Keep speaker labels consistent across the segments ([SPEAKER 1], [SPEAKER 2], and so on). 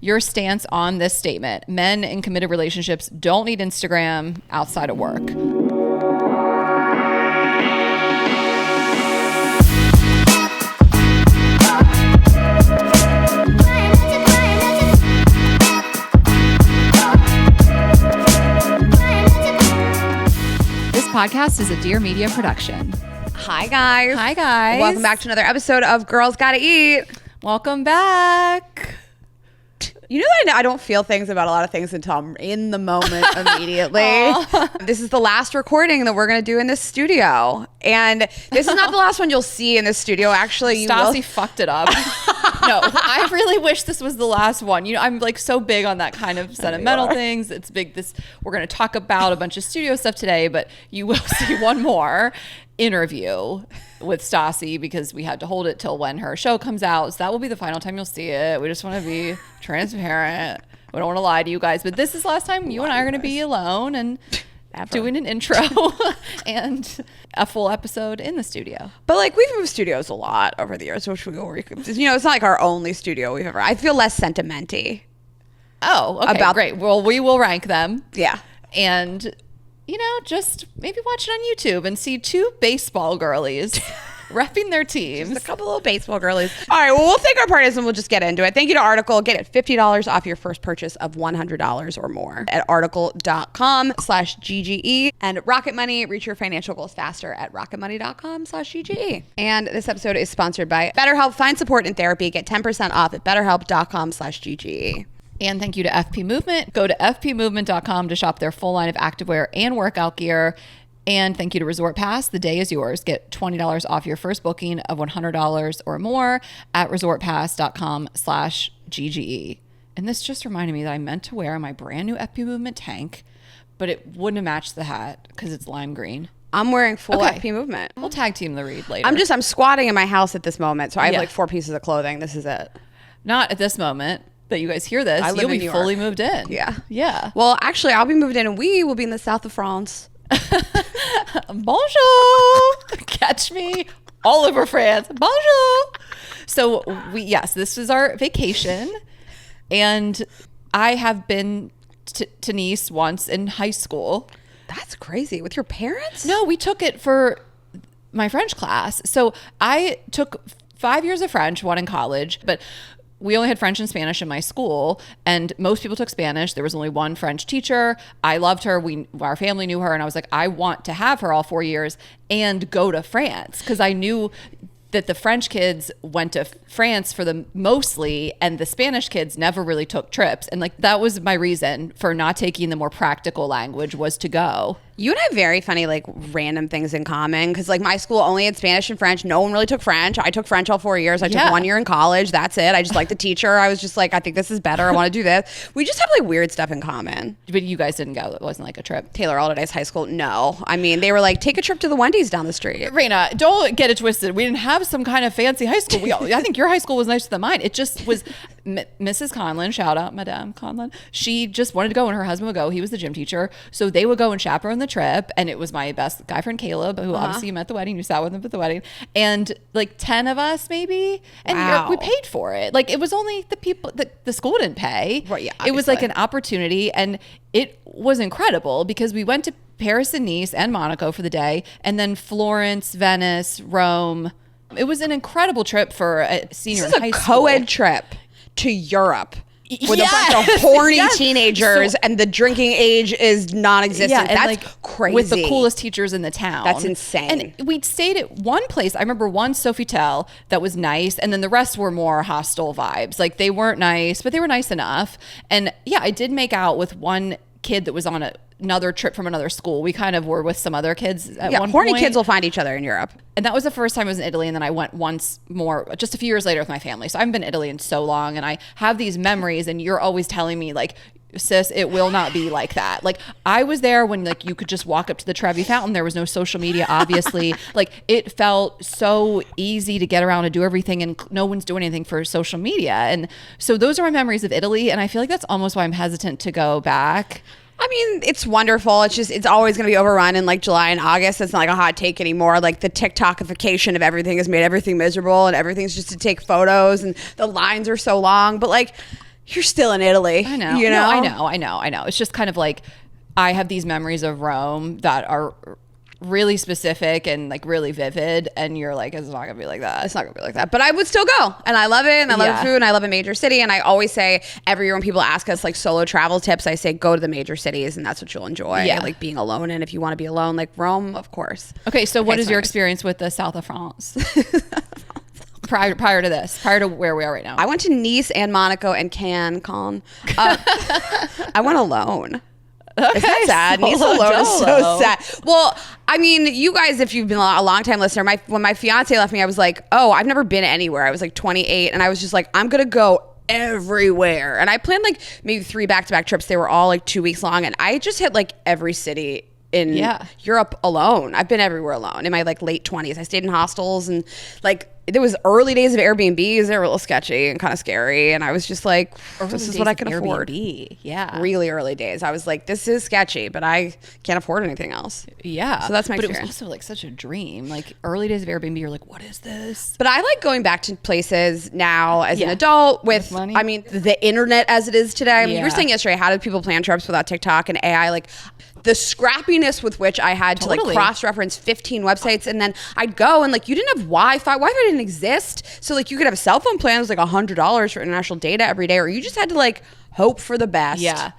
[SPEAKER 1] your stance on this statement. Men in committed relationships don't need Instagram outside of work. This podcast is a Dear Media production.
[SPEAKER 2] Hi, guys.
[SPEAKER 1] Hi, guys.
[SPEAKER 2] Welcome back to another episode of Girls Gotta Eat.
[SPEAKER 1] Welcome back.
[SPEAKER 2] You know that I don't feel things about a lot of things until I'm in the moment immediately. This is the last recording that we're going to do in this studio. And this is not the last one you'll see in this studio. Actually,
[SPEAKER 1] Stassi fucked it up. No, I really wish this was the last one. You know, I'm like so big on that kind of sentimental things. It's big. We're going to talk about a bunch of studio stuff today, but you will see one more interview with Stassi because we had to hold it till when her show comes out. So that will be the final time you'll see it. We just want to be transparent. We don't want to lie to you guys, but this is the last time you and I are going to be alone and doing an intro and a full episode in the studio.
[SPEAKER 2] But like we've moved studios a lot over the years, which we will, you know, it's not like our only studio we've ever. I feel less sentimenty.
[SPEAKER 1] Oh, okay, great. Well, we will rank them.
[SPEAKER 2] Yeah.
[SPEAKER 1] And you know, just maybe watch it on YouTube and see two baseball girlies repping their teams.
[SPEAKER 2] Just a couple little baseball girlies. All right, well, we'll take our partners and we'll just get into it. Thank you to Article. Get it $50 off your first purchase of $100 or more at article.com/GGE. And Rocket Money, reach your financial goals faster at rocketmoney.com/GGE. And this episode is sponsored by BetterHelp. Find support in therapy. Get 10% off at betterhelp.com/GGE.
[SPEAKER 1] And thank you to FP Movement. Go to fpmovement.com to shop their full line of activewear and workout gear. And thank you to Resort Pass. The day is yours. Get $20 off your first booking of $100 or more at resortpass.com/GGE. And this just reminded me that I meant to wear my brand new FP Movement tank, but it wouldn't have matched the hat because it's lime green.
[SPEAKER 2] I'm wearing full FP Movement.
[SPEAKER 1] We'll tag team the read later.
[SPEAKER 2] I'm squatting in my house at this moment. So I have like 4 pieces of clothing. This is it.
[SPEAKER 1] Not at this moment that you guys hear this. You'll be fully moved in.
[SPEAKER 2] Yeah.
[SPEAKER 1] Yeah.
[SPEAKER 2] Well, actually, I'll be moved in and we will be in the south of France.
[SPEAKER 1] Bonjour. Catch me all over France. Bonjour. So this is our vacation. And I have been to Nice once in high school.
[SPEAKER 2] That's crazy. With your parents?
[SPEAKER 1] No, we took it for my French class. So I took 5 years of French, one in college, but we only had French and Spanish in my school, and most people took Spanish. There was only one French teacher. I loved her. Our family knew her, and I was like, I want to have her all 4 years and go to France because I knew that the French kids went to France for the mostly, and the Spanish kids never really took trips. And like that was my reason for not taking the more practical language was to go.
[SPEAKER 2] You and I have very funny, like, random things in common. Because, like, my school only had Spanish and French. No one really took French. I took French all 4 years. I took 1 year in college. That's it. I just liked the teacher. I was just like, I think this is better. I want to do this. We just have, like, weird stuff in common.
[SPEAKER 1] But you guys didn't go. It wasn't like a trip.
[SPEAKER 2] Taylor Alderday's high school, no. I mean, they were like, take a trip to the Wendy's down the street.
[SPEAKER 1] Raina, don't get it twisted. We didn't have some kind of fancy high school. I think your high school was nicer than mine. It just was Mrs. Conlon, shout out Madame Conlon. She just wanted to go and her husband would go. He was the gym teacher. So they would go and chaperone the trip. And it was my best guy friend Caleb, who obviously you met at the wedding. You sat with him at the wedding. And like 10 of us maybe. And we paid for it. Like it was only the people that the school didn't pay.
[SPEAKER 2] Right, yeah,
[SPEAKER 1] it was like an opportunity. And it was incredible because we went to Paris and Nice and Monaco for the day. And then Florence, Venice, Rome. It was an incredible trip for a senior in high school.
[SPEAKER 2] This is a co-ed trip to Europe with a bunch of horny teenagers and the drinking age is non-existent.
[SPEAKER 1] Yeah,
[SPEAKER 2] that's
[SPEAKER 1] like,
[SPEAKER 2] crazy.
[SPEAKER 1] With the coolest teachers in the town.
[SPEAKER 2] That's insane.
[SPEAKER 1] And we'd stayed at one place. I remember one Sofitel that was nice. And then the rest were more hostile vibes. Like they weren't nice, but they were nice enough. And yeah, I did make out with one kid that was on another trip from another school. We kind of were with some other kids at one point.
[SPEAKER 2] Horny kids will find each other in Europe.
[SPEAKER 1] And that was the first time I was in Italy. And then I went once more, just a few years later with my family. So I haven't been to Italy in so long. And I have these memories and you're always telling me like, sis, it will not be like that. Like I was there when like you could just walk up to the Trevi Fountain. There was no social media, obviously. Like it felt so easy to get around and do everything and no one's doing anything for social media. And so those are my memories of Italy. And I feel like that's almost why I'm hesitant to go back.
[SPEAKER 2] I mean, it's wonderful. It's just, it's always going to be overrun in like July and August. It's not like a hot take anymore. Like the TikTokification of everything has made everything miserable and everything's just to take photos and the lines are so long. But like, you're still in Italy.
[SPEAKER 1] I know.
[SPEAKER 2] You know?
[SPEAKER 1] No, I know. It's just kind of like I have these memories of Rome that are really specific and like really vivid, and you're like, it's not gonna be like that.
[SPEAKER 2] It's not gonna be like that, but I would still go, and I love it, and I love the food, and I love a major city, and I always say every year when people ask us like solo travel tips, I say go to the major cities, and that's what you'll enjoy.
[SPEAKER 1] Yeah.
[SPEAKER 2] Like being alone, and if you want to be alone, like Rome, of course.
[SPEAKER 1] Okay, so what is
[SPEAKER 2] so
[SPEAKER 1] your
[SPEAKER 2] nice.
[SPEAKER 1] experience with the south of France? prior to where we are right now?
[SPEAKER 2] I went to Nice and Monaco and Cannes. I went alone. Isn't that sad? Nice alone is so sad. Well, I mean, you guys, if you've been a long time listener, when my fiance left me, I was like, oh, I've never been anywhere. I was like 28, and I was just like, I'm gonna go everywhere. And I planned like maybe 3 back-to-back trips. They were all like 2 weeks long, and I just hit like every city in Europe alone. I've been everywhere alone in my like late 20s. I stayed in hostels, and like there was early days of Airbnbs. They were a little sketchy and kind of scary, and I was just like, this is what I can afford.
[SPEAKER 1] Yeah,
[SPEAKER 2] really early days. I was like, this is sketchy, but I can't afford anything else.
[SPEAKER 1] Yeah,
[SPEAKER 2] so that's my experience.
[SPEAKER 1] But it was also like such a dream. Like early days of Airbnb, you're like, what is this?
[SPEAKER 2] But I like going back to places now as an adult with
[SPEAKER 1] money.
[SPEAKER 2] I mean, the internet as it is today. I mean, you were saying yesterday, how did people plan trips without TikTok and AI? Like the scrappiness with which I had to like cross-reference 15 websites, and then I'd go and like you didn't have Wi-Fi. Wi-Fi didn't exist, so like you could have a cell phone plan that was like $100 for international data every day, or you just had to like hope for the best.
[SPEAKER 1] Yeah,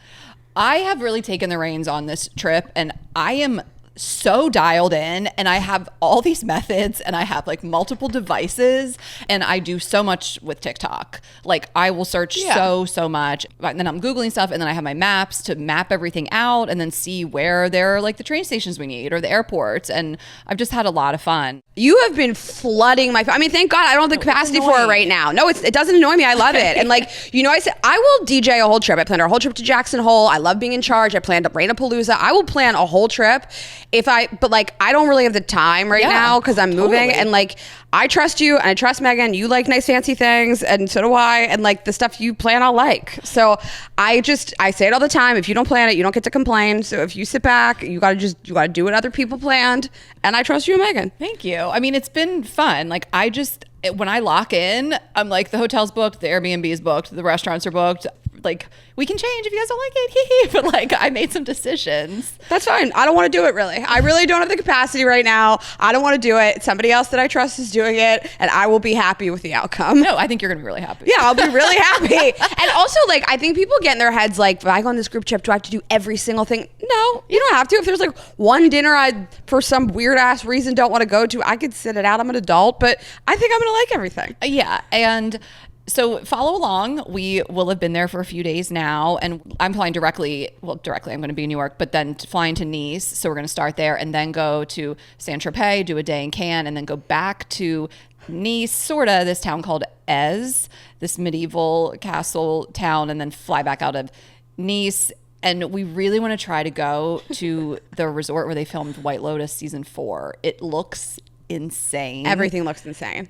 [SPEAKER 1] I have really taken the reins on this trip, and I am so dialed in, and I have all these methods, and I have like multiple devices, and I do so much with TikTok. Like I will search so much, and then I'm Googling stuff, and then I have my maps to map everything out and then see where there are like the train stations we need or the airports. And I've just had a lot of fun.
[SPEAKER 2] You have been flooding my, I mean, thank God I don't have the capacity for it right now. No, it doesn't annoy me. I love it. And like, you know, I said, I will DJ a whole trip. I planned our whole trip to Jackson Hole. I love being in charge. I planned up Rainapalooza. I will plan a whole trip but like, I don't really have the time right now because I'm moving, and like, I trust you and I trust Megan. You like nice fancy things, and so do I. And like the stuff you plan, I'll like. So I say it all the time. If you don't plan it, you don't get to complain. So if you sit back, you gotta do what other people planned. And I trust you, Megan.
[SPEAKER 1] Thank you. I mean, it's been fun. Like when I lock in, I'm like, the hotel's booked, the Airbnb is booked, the restaurants are booked. Like, we can change if you guys don't like it. But like, I made some decisions.
[SPEAKER 2] That's fine. I don't want to do it really. I really don't have the capacity right now. I don't want to do it. Somebody else that I trust is doing it, and I will be happy with the outcome.
[SPEAKER 1] No, I think you're going to be really happy.
[SPEAKER 2] Yeah, I'll be really happy. And also, like, I think people get in their heads, like, if I go on this group trip, do I have to do every single thing? No, you don't have to. If there's like one dinner I, for some weird ass reason, don't want to go to, I could sit it out. I'm an adult, but I think I'm going to like everything.
[SPEAKER 1] Yeah. And so follow along. We will have been there for a few days now, and I'm flying directly. I'm going to be in New York, but then flying to Nice. So we're going to start there and then go to Saint-Tropez, do a day in Cannes, and then go back to Nice, this town called Eze, this medieval castle town, and then fly back out of Nice. And we really want to try to go to the resort where they filmed White Lotus season 4. It looks insane.
[SPEAKER 2] Everything looks insane.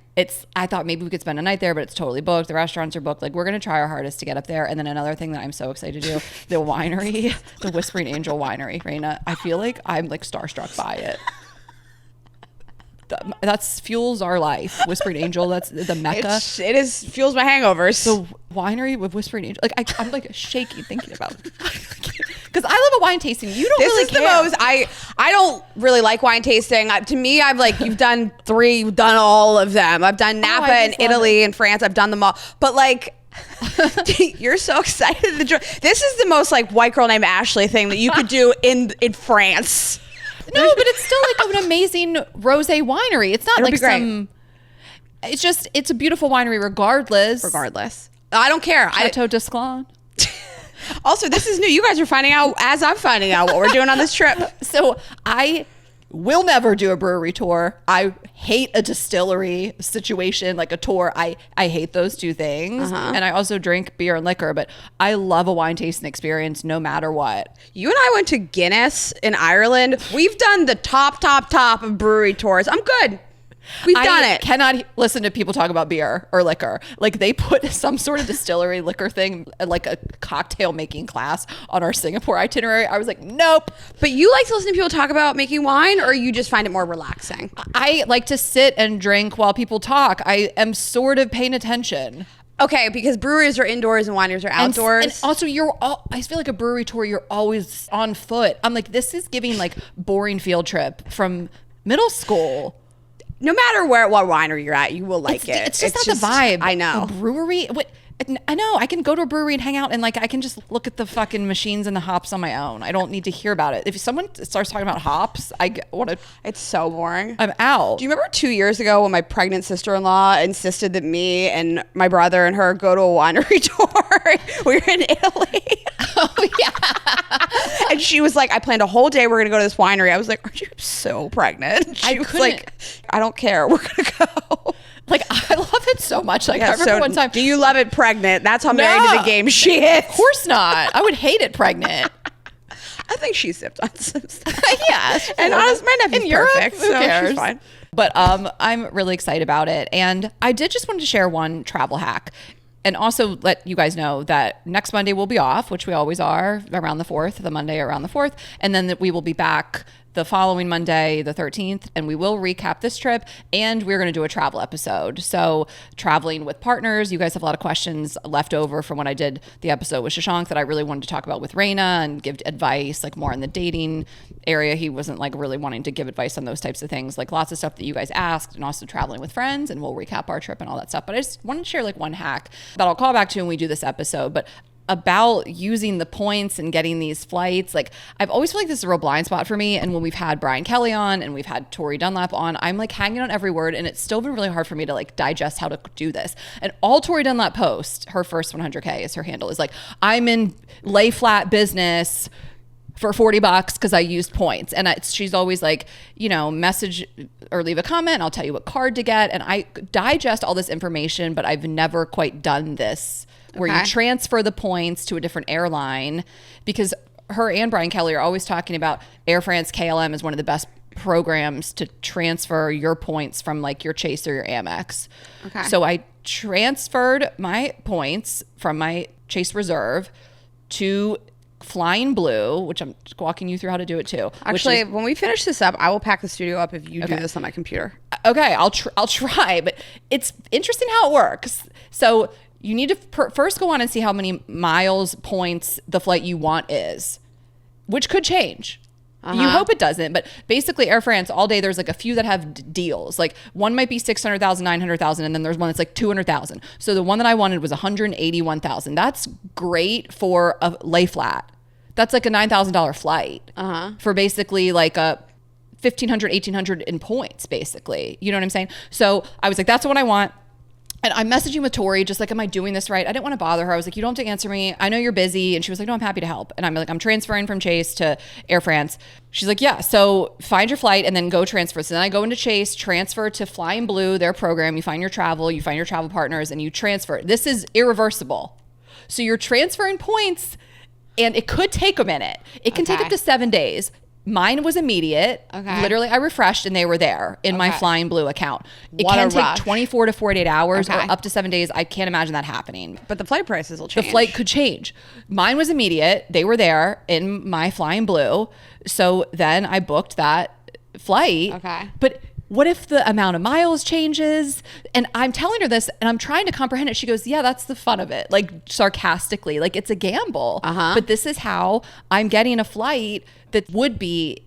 [SPEAKER 1] I thought maybe we could spend a night there, but it's totally booked. The restaurants are booked. Like, we're going to try our hardest to get up there. And then another thing that I'm so excited to do, the winery, the Whispering Angel winery, Raina. I feel like I'm like starstruck by it. That's fuels our life. Whispering Angel, that's the Mecca.
[SPEAKER 2] It fuels my hangovers.
[SPEAKER 1] The winery with Whispering Angel. Like, I'm like shaky thinking about it. Because I love a wine tasting. You don't really care.
[SPEAKER 2] This is the most, I don't really like wine tasting. To me, I've like, you've done 3, you've done all of them. I've done Napa in Italy and France. I've done them all. But like, you're so excited. This is the most like white girl named Ashley thing that you could do in France.
[SPEAKER 1] No, but it's still like an amazing rosé winery. It's not like some. It's a beautiful winery regardless.
[SPEAKER 2] I don't care.
[SPEAKER 1] Chateau d'Esclans.
[SPEAKER 2] Also, this is new. You guys are finding out as I'm finding out what we're doing on this trip.
[SPEAKER 1] So I will never do a brewery tour. I hate a distillery situation, like a tour. I hate those two things. And I also drink beer and liquor, but I love a wine tasting experience no matter what.
[SPEAKER 2] You and I went to Guinness in Ireland. We've done the top of brewery tours. I'm good. We've done it.
[SPEAKER 1] I cannot listen to people talk about beer or liquor. Like, they put some sort of distillery liquor thing, like a cocktail making class on our Singapore itinerary. I was like, nope.
[SPEAKER 2] But you like to listen to people talk about making wine, or you just find it more relaxing?
[SPEAKER 1] I like to sit and drink while people talk. I am sort of paying attention.
[SPEAKER 2] Okay, because breweries are indoors and wineries are outdoors.
[SPEAKER 1] And also, I feel like a brewery tour, you're always on foot. I'm like, this is giving like boring field trip from middle school.
[SPEAKER 2] No matter what winery you're at, you will like it.
[SPEAKER 1] It's just not the vibe.
[SPEAKER 2] I know.
[SPEAKER 1] A brewery. I know. I can go to a brewery and hang out, and like I can just look at the fucking machines and the hops on my own. I don't need to hear about it. If someone starts talking about hops, I want to.
[SPEAKER 2] It's so boring.
[SPEAKER 1] I'm out.
[SPEAKER 2] Do you remember 2 years ago when my pregnant sister-in-law insisted that me and my brother and her go to a winery tour? We were in Italy.
[SPEAKER 1] Oh yeah.
[SPEAKER 2] And she was like, I planned a whole day. We're gonna go to this winery. I was like, are you so pregnant? She was like, I don't care. We're gonna go.
[SPEAKER 1] Like, I love it so much. Like, I remember one time.
[SPEAKER 2] Do you love it pregnant? That's how married to the game she is.
[SPEAKER 1] Of course not. I would hate it pregnant.
[SPEAKER 2] I think she sipped on some stuff.
[SPEAKER 1] Yeah.
[SPEAKER 2] And honestly, my nephew's perfect.
[SPEAKER 1] Who cares?
[SPEAKER 2] She's fine.
[SPEAKER 1] But I'm really excited about it. And I did just want to share one travel hack. And also let you guys know that next Monday we'll be off, which we always are around the 4th, the Monday around the 4th. And then that we will be back the following Monday, the 13th, and we will recap this trip, and we're going to do a travel episode. So traveling with partners, you guys have a lot of questions left over from when I did the episode with Shashank that I really wanted to talk about with Raina and give advice, like more in the dating area. He wasn't like really wanting to give advice on those types of things, like lots of stuff that you guys asked, and also traveling with friends, and we'll recap our trip and all that stuff. But I just wanted to share like one hack that I'll call back to when we do this episode. But about using the points and getting these flights, like I've always felt like this is a real blind spot for me. And when we've had Brian Kelly on and we've had Tori Dunlap on, I'm like hanging on every word, and it's still been really hard for me to like digest how to do this. And all Tori Dunlap posts, her first 100K is her handle, is like, I'm in lay flat business for $40 because I used points. And she's always like, you know, message or leave a comment, I'll tell you what card to get. And I digest all this information, but I've never quite done this where you transfer the points to a different airline, because her and Brian Kelly are always talking about Air France KLM is one of the best programs to transfer your points from like your Chase or your Amex. Okay. So I transferred my points from my Chase Reserve to Flying Blue, which I'm walking you through how to do it too.
[SPEAKER 2] Actually, when we finish this up, I will pack the studio up if you do this on my computer.
[SPEAKER 1] Okay, I'll try, but it's interesting how it works. So you need to first go on and see how many miles, points the flight you want is, which could change. You hope it doesn't, but basically Air France all day, there's like a few that have deals. Like one might be 600,000, 900,000, and then there's one that's like 200,000. So the one that I wanted was 181,000. That's great for a lay flat. That's like a $9,000 flight for basically like a 1,500, 1,800 in points, basically. You know what I'm saying? So I was like, that's the one I want. And I'm messaging with Tori, just like, am I doing this right? I didn't want to bother her. I was like, you don't have to answer me. I know you're busy. And she was like, no, I'm happy to help. And I'm like, I'm transferring from Chase to Air France. She's like, yeah, so find your flight and then go transfer. So then I go into Chase, transfer to Flying Blue, their program. You find your travel partners, and you transfer. This is irreversible. So you're transferring points, and it could take a minute. It can take up to 7 days. Mine was immediate. Literally, I refreshed and they were there in my Flying Blue account. It can take 24 to 48 hours or up to 7 days. I can't imagine that happening.
[SPEAKER 2] But the flight prices will change.
[SPEAKER 1] The flight could change. Mine was immediate. They were there in my Flying Blue. So then I booked that flight. But what if the amount of miles changes? And I'm telling her this and I'm trying to comprehend it. She goes, yeah, that's the fun of it. Like sarcastically, like it's a gamble. But this is how I'm getting a flight that would be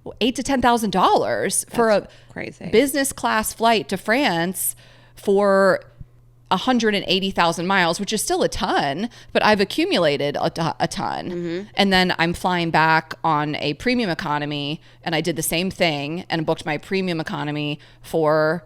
[SPEAKER 1] $8,000 to $10,000 for a business class flight to France for 180,000 miles, which is still a ton, but I've accumulated a ton. And then I'm flying back on a premium economy, and I did the same thing and booked my premium economy for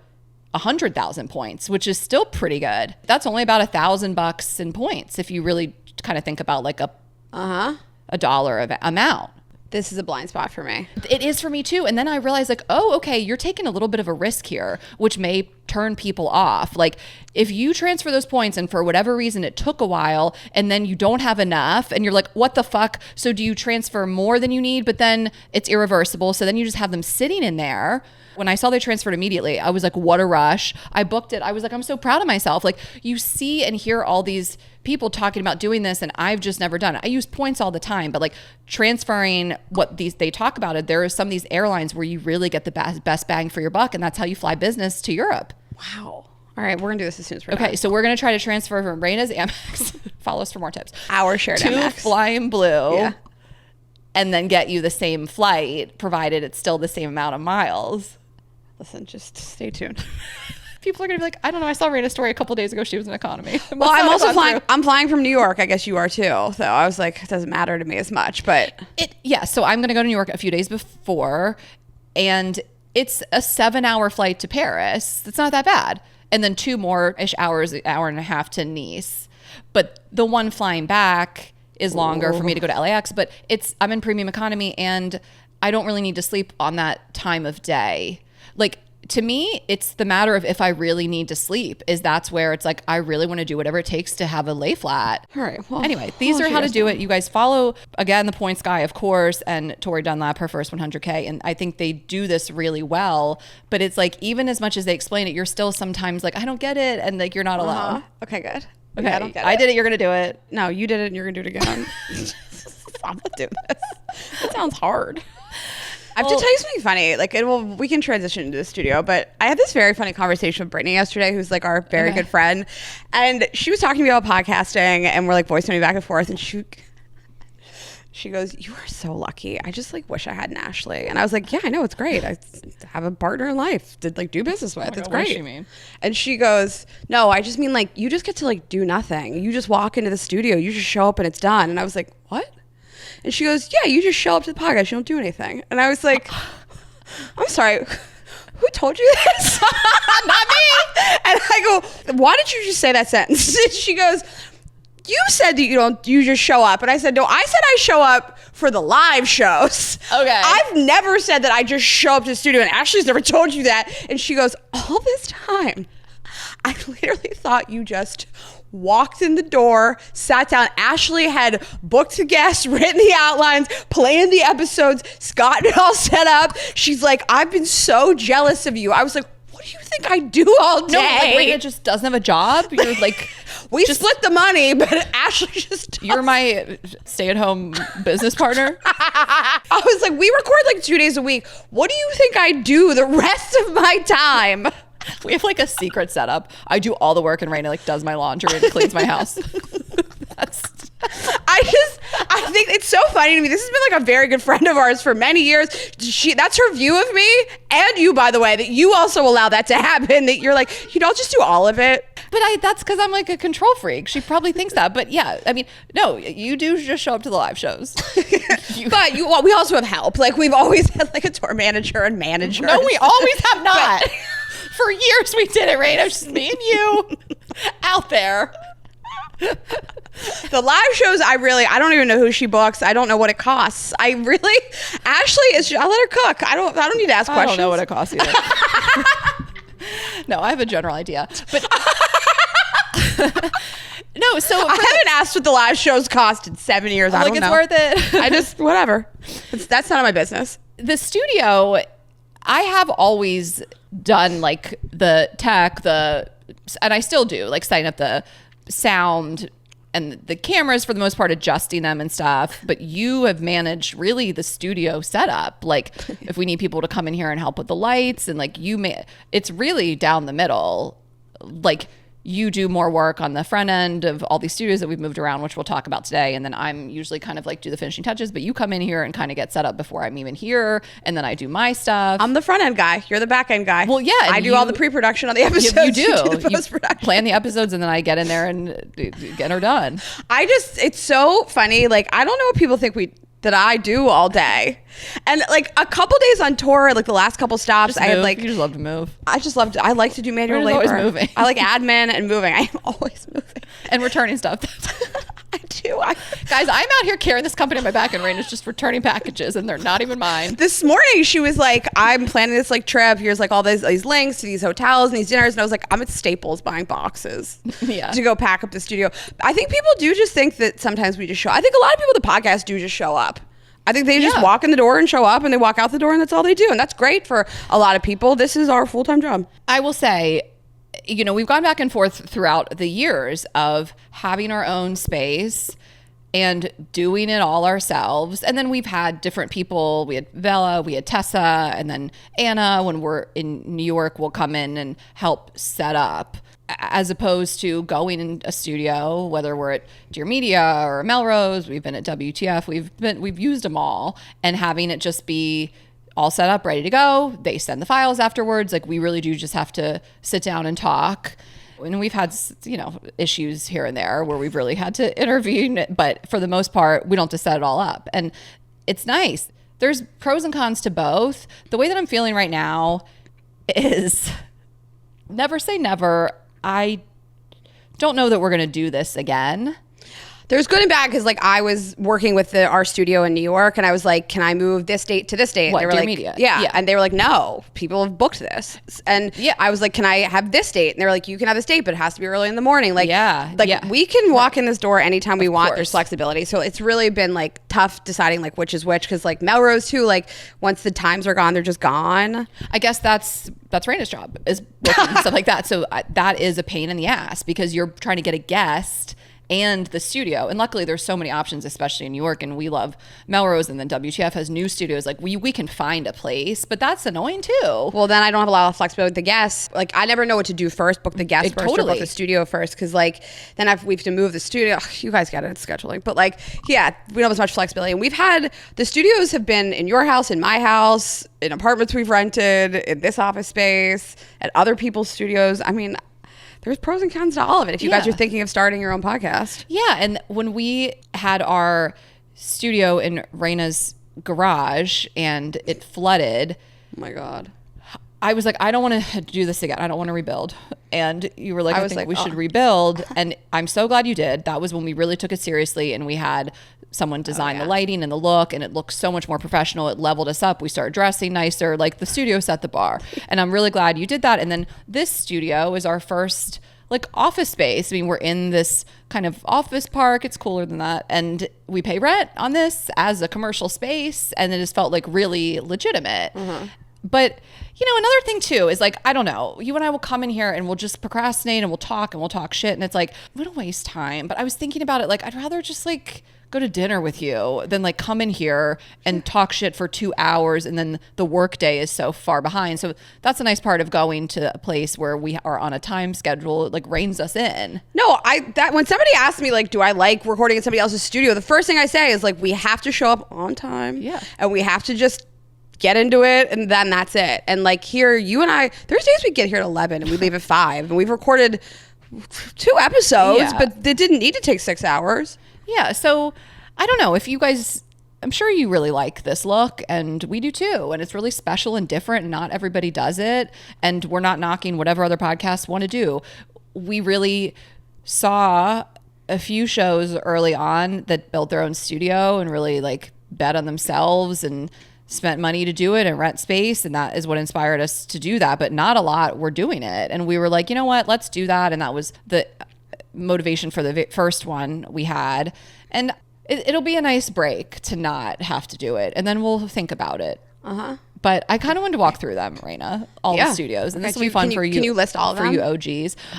[SPEAKER 1] 100,000 points, which is still pretty good. That's only about $1,000 in points if you really kind of think about like a dollar amount.
[SPEAKER 2] This is a blind spot for me.
[SPEAKER 1] It is for me too. And then I realized like, oh, okay, you're taking a little bit of a risk here, which may turn people off. Like if you transfer those points and for whatever reason it took a while and then you don't have enough and you're like, what the fuck? So do you transfer more than you need, but then it's irreversible. So then you just have them sitting in there. When I saw they transferred immediately, I was like, what a rush. I booked it. I was like, I'm so proud of myself. Like you see and hear all these people talking about doing this and I've just never done it. I use points all the time, but like transferring what they talk about it, there are some of these airlines where you really get the best bang for your buck, and that's how you fly business to Europe.
[SPEAKER 2] Wow. All right, we're going to do this as soon as we're
[SPEAKER 1] Okay,
[SPEAKER 2] done.
[SPEAKER 1] so we're going to try to transfer from Raina's Amex, follow us for more tips,
[SPEAKER 2] Our shared
[SPEAKER 1] to
[SPEAKER 2] Amex.
[SPEAKER 1] Flying Blue,
[SPEAKER 2] Yeah.
[SPEAKER 1] and then get you the same flight, provided it's still the same amount of miles.
[SPEAKER 2] Listen, just stay tuned.
[SPEAKER 1] People are going to be like, I don't know, I saw Raina's story a couple days ago. She was in economy.
[SPEAKER 2] Well, I'm also flying. I'm flying from New York. I guess you are too. So I was like, it doesn't matter to me as much. But
[SPEAKER 1] Yeah, so I'm going to go to New York a few days before, and it's a 7-hour flight to Paris. It's not that bad. And then 2 more-ish hours, an hour and a half to Nice. But the one flying back is longer for me to go to LAX. But I'm in premium economy, and I don't really need to sleep on that time of day. Like, to me, it's the matter of if I really need to sleep, that's where it's like, I really want to do whatever it takes to have a lay flat.
[SPEAKER 2] all right. Well,
[SPEAKER 1] Anyway, these are how to do it. You guys follow, again, the Points Guy, of course, and Tori Dunlap, her first 100K. And I think they do this really well. But it's like, even as much as they explain it, you're still sometimes like, I don't get it. And like, you're not alone.
[SPEAKER 2] Okay, good.
[SPEAKER 1] Okay,
[SPEAKER 2] I don't get it.
[SPEAKER 1] I did it. You're going to do it.
[SPEAKER 2] No, you did it, and you're gonna do it again. I'm not doing this. That sounds hard. I have to tell you something funny. Like, we can transition into the studio, but I had this very funny conversation with Brittany yesterday, who's like our very good friend, and she was talking to me about podcasting, and we're like voice noting back and forth, and she goes, "You are so lucky. I just like wish I had an Ashley." And I was like, "Yeah, I know, it's great. I have a partner in life to like do business with. It's
[SPEAKER 1] God, what
[SPEAKER 2] great."
[SPEAKER 1] does she mean?
[SPEAKER 2] And she goes, "No, I just mean like you just get to like do nothing. You just walk into the studio, you just show up and it's done." And I was like, "What?" And she goes, "Yeah, you just show up to the podcast. You don't do anything." And I was like, "I'm sorry. Who told you this?" Not me. And I go, "Why did you just say that sentence?" And she goes, "You said that you just show up." And I said, "No, I said I show up for the live shows."
[SPEAKER 1] Okay.
[SPEAKER 2] I've never said that I just show up to the studio, and Ashley's never told you that. And she goes, "All this time, I literally thought you just walked in the door, sat down. Ashley had booked the guests, written the outlines, planned the episodes, got it all set up. She's like, I've been so jealous of you." I was like, what do you think I do all day?
[SPEAKER 1] No, like Raina just doesn't have a job. You're like,
[SPEAKER 2] we split the money, but Ashley just
[SPEAKER 1] you're my stay-at-home business partner.
[SPEAKER 2] I was like, we record like 2 days a week. What do you think I do the rest of my time?
[SPEAKER 1] We have like a secret setup. I do all the work, and Raina like does my laundry and cleans my house.
[SPEAKER 2] I think it's so funny to me. This has been like a very good friend of ours for many years. That's her view of me, and you, by the way, that you also allow that to happen, that you're like, I'll just do all of it.
[SPEAKER 1] But that's because I'm like a control freak. She probably thinks that. But yeah, I mean, no, you do just show up to the live shows.
[SPEAKER 2] But we also have help. Like, we've always had like a tour manager and manager.
[SPEAKER 1] No, we always have not. For years we did it, right? It was just me and you out there.
[SPEAKER 2] The live shows, I don't even know who she books. I don't know what it costs. I'll let her cook. I don't need to ask questions.
[SPEAKER 1] I don't know what it costs either. No, I have a general idea. But no, so
[SPEAKER 2] I haven't asked what the live shows cost in 7 years. I don't know.
[SPEAKER 1] Like, it's worth it.
[SPEAKER 2] I just, whatever. That's none of my business.
[SPEAKER 1] The studio, I have always done like the tech, and I still do, like setting up the sound and the cameras for the most part, adjusting them and stuff. But you have managed really the studio setup. Like if we need people to come in here and help with the lights, and like it's really down the middle. Like you do more work on the front end of all these studios that we've moved around, which we'll talk about today. And then I'm usually kind of like do the finishing touches, but you come in here and kind of get set up before I'm even here. And then I do my stuff.
[SPEAKER 2] I'm the front end guy. You're the back end guy.
[SPEAKER 1] Well, yeah.
[SPEAKER 2] I do all the pre-production on the episodes.
[SPEAKER 1] You do.
[SPEAKER 2] The post-production.
[SPEAKER 1] You plan the episodes, and then I get in there and get her done.
[SPEAKER 2] It's so funny. Like, I don't know what people think that I do all day. And like a couple days on tour, like the last couple stops, I had like,
[SPEAKER 1] you just love to move.
[SPEAKER 2] I like to do manual labor.
[SPEAKER 1] Always moving.
[SPEAKER 2] I like admin and moving. I am always moving.
[SPEAKER 1] And returning stuff.
[SPEAKER 2] I do.
[SPEAKER 1] Guys, I'm out here carrying this company on my back, and Raina's just returning packages, and they're not even mine.
[SPEAKER 2] This morning she was like, I'm planning this like trip. Here's like all these links to these hotels and these dinners. And I was like, I'm at Staples buying boxes to go pack up the studio. I think people do just think that sometimes we just show. I think a lot of people at the podcast do just show up. I think they just walk in the door and show up, and they walk out the door, and that's all they do. And that's great for a lot of people. This is our full-time job.
[SPEAKER 1] I will say, we've gone back and forth throughout the years of having our own space and doing it all ourselves. And then we've had different people. We had Bella, we had Tessa, and then Anna, when we're in New York, will come in and help set up. as opposed to going in a studio, whether we're at Dear Media or Melrose, we've been at WTF, we've used them all, and having it just be all set up, ready to go. They send the files afterwards. Like, we really do just have to sit down and talk. And we've had, issues here and there where we've really had to intervene, but for the most part, we don't have to set it all up. And it's nice. There's pros and cons to both. The way that I'm feeling right now is never say never. I don't know that we're going to do this again.
[SPEAKER 2] There's good and bad, because like I was working with our studio in New York, and I was like, can I move this date to this date? And
[SPEAKER 1] What,
[SPEAKER 2] they were
[SPEAKER 1] Dear
[SPEAKER 2] like,
[SPEAKER 1] Media?
[SPEAKER 2] Yeah.
[SPEAKER 1] Yeah.
[SPEAKER 2] And they were like, no, people have booked this. And
[SPEAKER 1] Yeah.
[SPEAKER 2] I was like, can I have this date? And they were like, you can have this date, but it has to be early in the morning. Like,
[SPEAKER 1] Yeah.
[SPEAKER 2] We can walk in this door anytime we want.
[SPEAKER 1] course.
[SPEAKER 2] There's flexibility. So it's really been like tough deciding like which is which, because like Melrose too, like once the times are gone, they're just gone.
[SPEAKER 1] I guess that's Raina's job, is booking and stuff like that. So that is a pain in the ass, because you're trying to get a guest and the studio. And luckily there's so many options, especially in New York, and we love Melrose, and then WTF has new studios. Like we can find a place, but that's annoying too.
[SPEAKER 2] Well, then I don't have a lot of flexibility with the guests. Like I never know what to do first, book the guest first or
[SPEAKER 1] Totally.
[SPEAKER 2] book the studio first. Cause like then we have to move the studio. Ugh, you guys get it, it's scheduling. But like, yeah, we don't have as much flexibility. And the studios have been in your house, in my house, in apartments we've rented, in this office space, at other people's studios. I mean, there's pros and cons to all of it if you guys are thinking of starting your own podcast.
[SPEAKER 1] Yeah, and when we had our studio in Raina's garage and it flooded,
[SPEAKER 2] Oh my God.
[SPEAKER 1] I was like, I don't want to do this again. I don't want to rebuild. And you were like, I
[SPEAKER 2] was
[SPEAKER 1] think
[SPEAKER 2] like,
[SPEAKER 1] we
[SPEAKER 2] oh.
[SPEAKER 1] should rebuild. And I'm so glad you did. That was when we really took it seriously, and we had someone design the lighting and the look, and it looked so much more professional. It leveled us up. We started dressing nicer. Like the studio set the bar. And I'm really glad you did that. And then this studio is our first like office space. I mean, we're in this kind of office park. It's cooler than that. And we pay rent on this as a commercial space. And it just felt like really legitimate. Mm-hmm. But, another thing too is like, I don't know, you and I will come in here and we'll just procrastinate and we'll talk shit. And it's like, we don't waste time. But I was thinking about it, like, I'd rather just like go to dinner with you than like come in here and talk shit for 2 hours, and then the work day is so far behind. So that's a nice part of going to a place where we are on a time schedule. It like reins us in.
[SPEAKER 2] No, when somebody asks me like, do I like recording in somebody else's studio, the first thing I say is like, we have to show up on time.
[SPEAKER 1] Yeah.
[SPEAKER 2] And we have to just get into it, and then that's it. And like here, you and I, there's days we get here at 11 and we leave at 5, and we've recorded 2 episodes,
[SPEAKER 1] Yeah.
[SPEAKER 2] but it didn't need to take 6 hours.
[SPEAKER 1] Yeah. So I don't know if you guys, I'm sure you really like this look, and we do too. And it's really special and different, and not everybody does it. And we're not knocking whatever other podcasts want to do. We really saw a few shows early on that built their own studio and really like bet on themselves and spent money to do it and rent space, and that is what inspired us to do that. But not a lot were doing it, and we were like, you know what, let's do that. And that was the motivation for the first one we had. And it'll be a nice break to not have to do it, and then we'll think about it. But I kind of wanted to walk through them, Raina, all the studios, and
[SPEAKER 2] Okay,
[SPEAKER 1] this will be fun for you.
[SPEAKER 2] Can you list all of
[SPEAKER 1] for
[SPEAKER 2] them?
[SPEAKER 1] you OGs?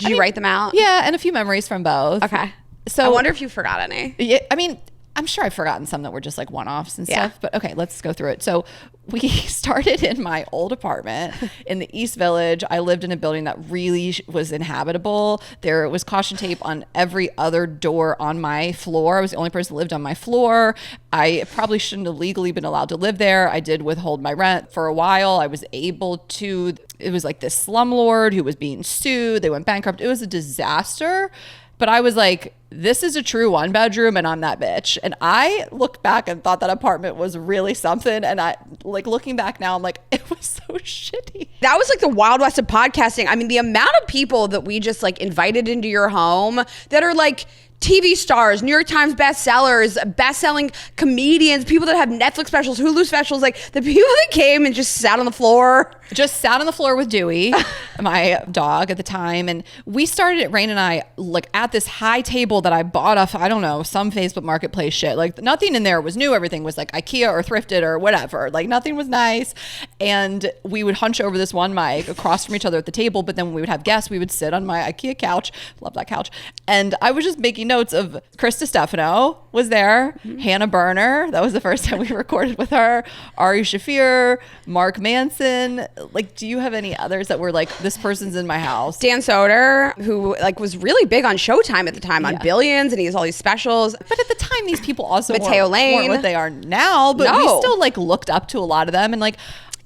[SPEAKER 2] Did you write them out?
[SPEAKER 1] Yeah, and a few memories from both.
[SPEAKER 2] Okay.
[SPEAKER 1] So
[SPEAKER 2] I wonder if you forgot any.
[SPEAKER 1] yeah, I mean, I'm sure I've forgotten some that were just like one-offs and stuff, but okay, let's go through it. So we started in my old apartment in the East Village. I lived in a building that really was inhabitable. There was caution tape on every other door on my floor. I was the only person that lived on my floor. I probably shouldn't have legally been allowed to live there. I did withhold my rent for a while. I was able to. It was like this slumlord who was being sued. They went bankrupt. It was a disaster. But I was like, this is a true 1-bedroom, and I'm that bitch. And I looked back and thought that apartment was really something. And I like looking back now, I'm like, it was so shitty.
[SPEAKER 2] That was like the Wild West of podcasting. I mean, the amount of people that we just like invited into your home that are like TV stars, New York Times bestsellers, best-selling comedians, people that have Netflix specials, Hulu specials, like the people that came and just sat on the floor.
[SPEAKER 1] Just sat on the floor with Dewey, my dog at the time. And we started at Rain and I like at this high table that I bought off, I don't know, some Facebook marketplace shit. Like nothing in there was new. Everything was like IKEA or thrifted or whatever. Like nothing was nice. And we would hunch over this one mic across from each other at the table. But then when we would have guests, we would sit on my IKEA couch. Love that couch. And I was just making notes. notes of Chris Stefano was there, Hannah Berner. That was the first time we recorded with her. Ari Shafir, Mark Manson. Like, do you have any others that were like, this person's in my house?
[SPEAKER 2] Dan Soder, who like was really big on Showtime at the time on Billions, and he has all these specials.
[SPEAKER 1] But at the time, these people also
[SPEAKER 2] Mateo Lane.
[SPEAKER 1] weren't what they are now. But we still like looked up to a lot of them, and like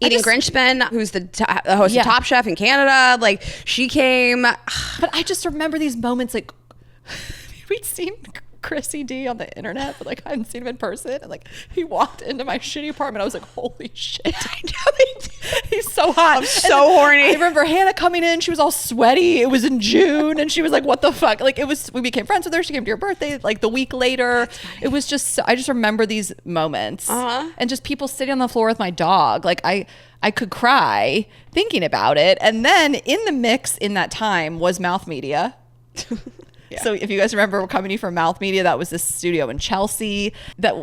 [SPEAKER 2] Eden Grinchman, who's the host of Top Chef in Canada, like she came.
[SPEAKER 1] But I just remember these moments, like we'd seen Chrissy D on the internet, but like I hadn't seen him in person. And like he walked into my shitty apartment, I was like, holy shit! I know he's so hot, I'm
[SPEAKER 2] so horny.
[SPEAKER 1] I remember Hannah coming in; she was all sweaty. It was in June, and she was like, "What the fuck?" Like it was. We became friends with her. She came to your birthday like the week later. It was just. I just remember these moments, and just people sitting on the floor with my dog. Like I could cry thinking about it. And then in the mix in that time was Mouth Media. So if you guys remember coming from Mouth Media, that was this studio in Chelsea that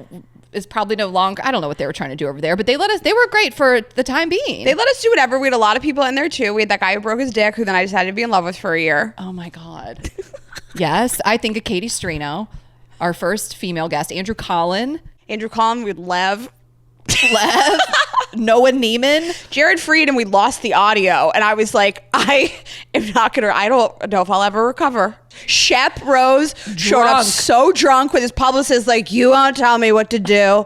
[SPEAKER 1] is probably no longer. I don't know what they were trying to do over there, but they were great for the time being.
[SPEAKER 2] They let us do whatever. We had a lot of people in there too. We had that guy who broke his dick, who then I decided to be in love with for a year.
[SPEAKER 1] Oh my God. Yes. I think of Katie Strino, our first female guest, Andrew Collin,
[SPEAKER 2] we'd Lev.
[SPEAKER 1] Noah Neiman,
[SPEAKER 2] Jared Freed, and we lost the audio. And I was like, I don't know if I'll ever recover. Shep Rose showed up so drunk with his publicist, like, you won't tell me what to do.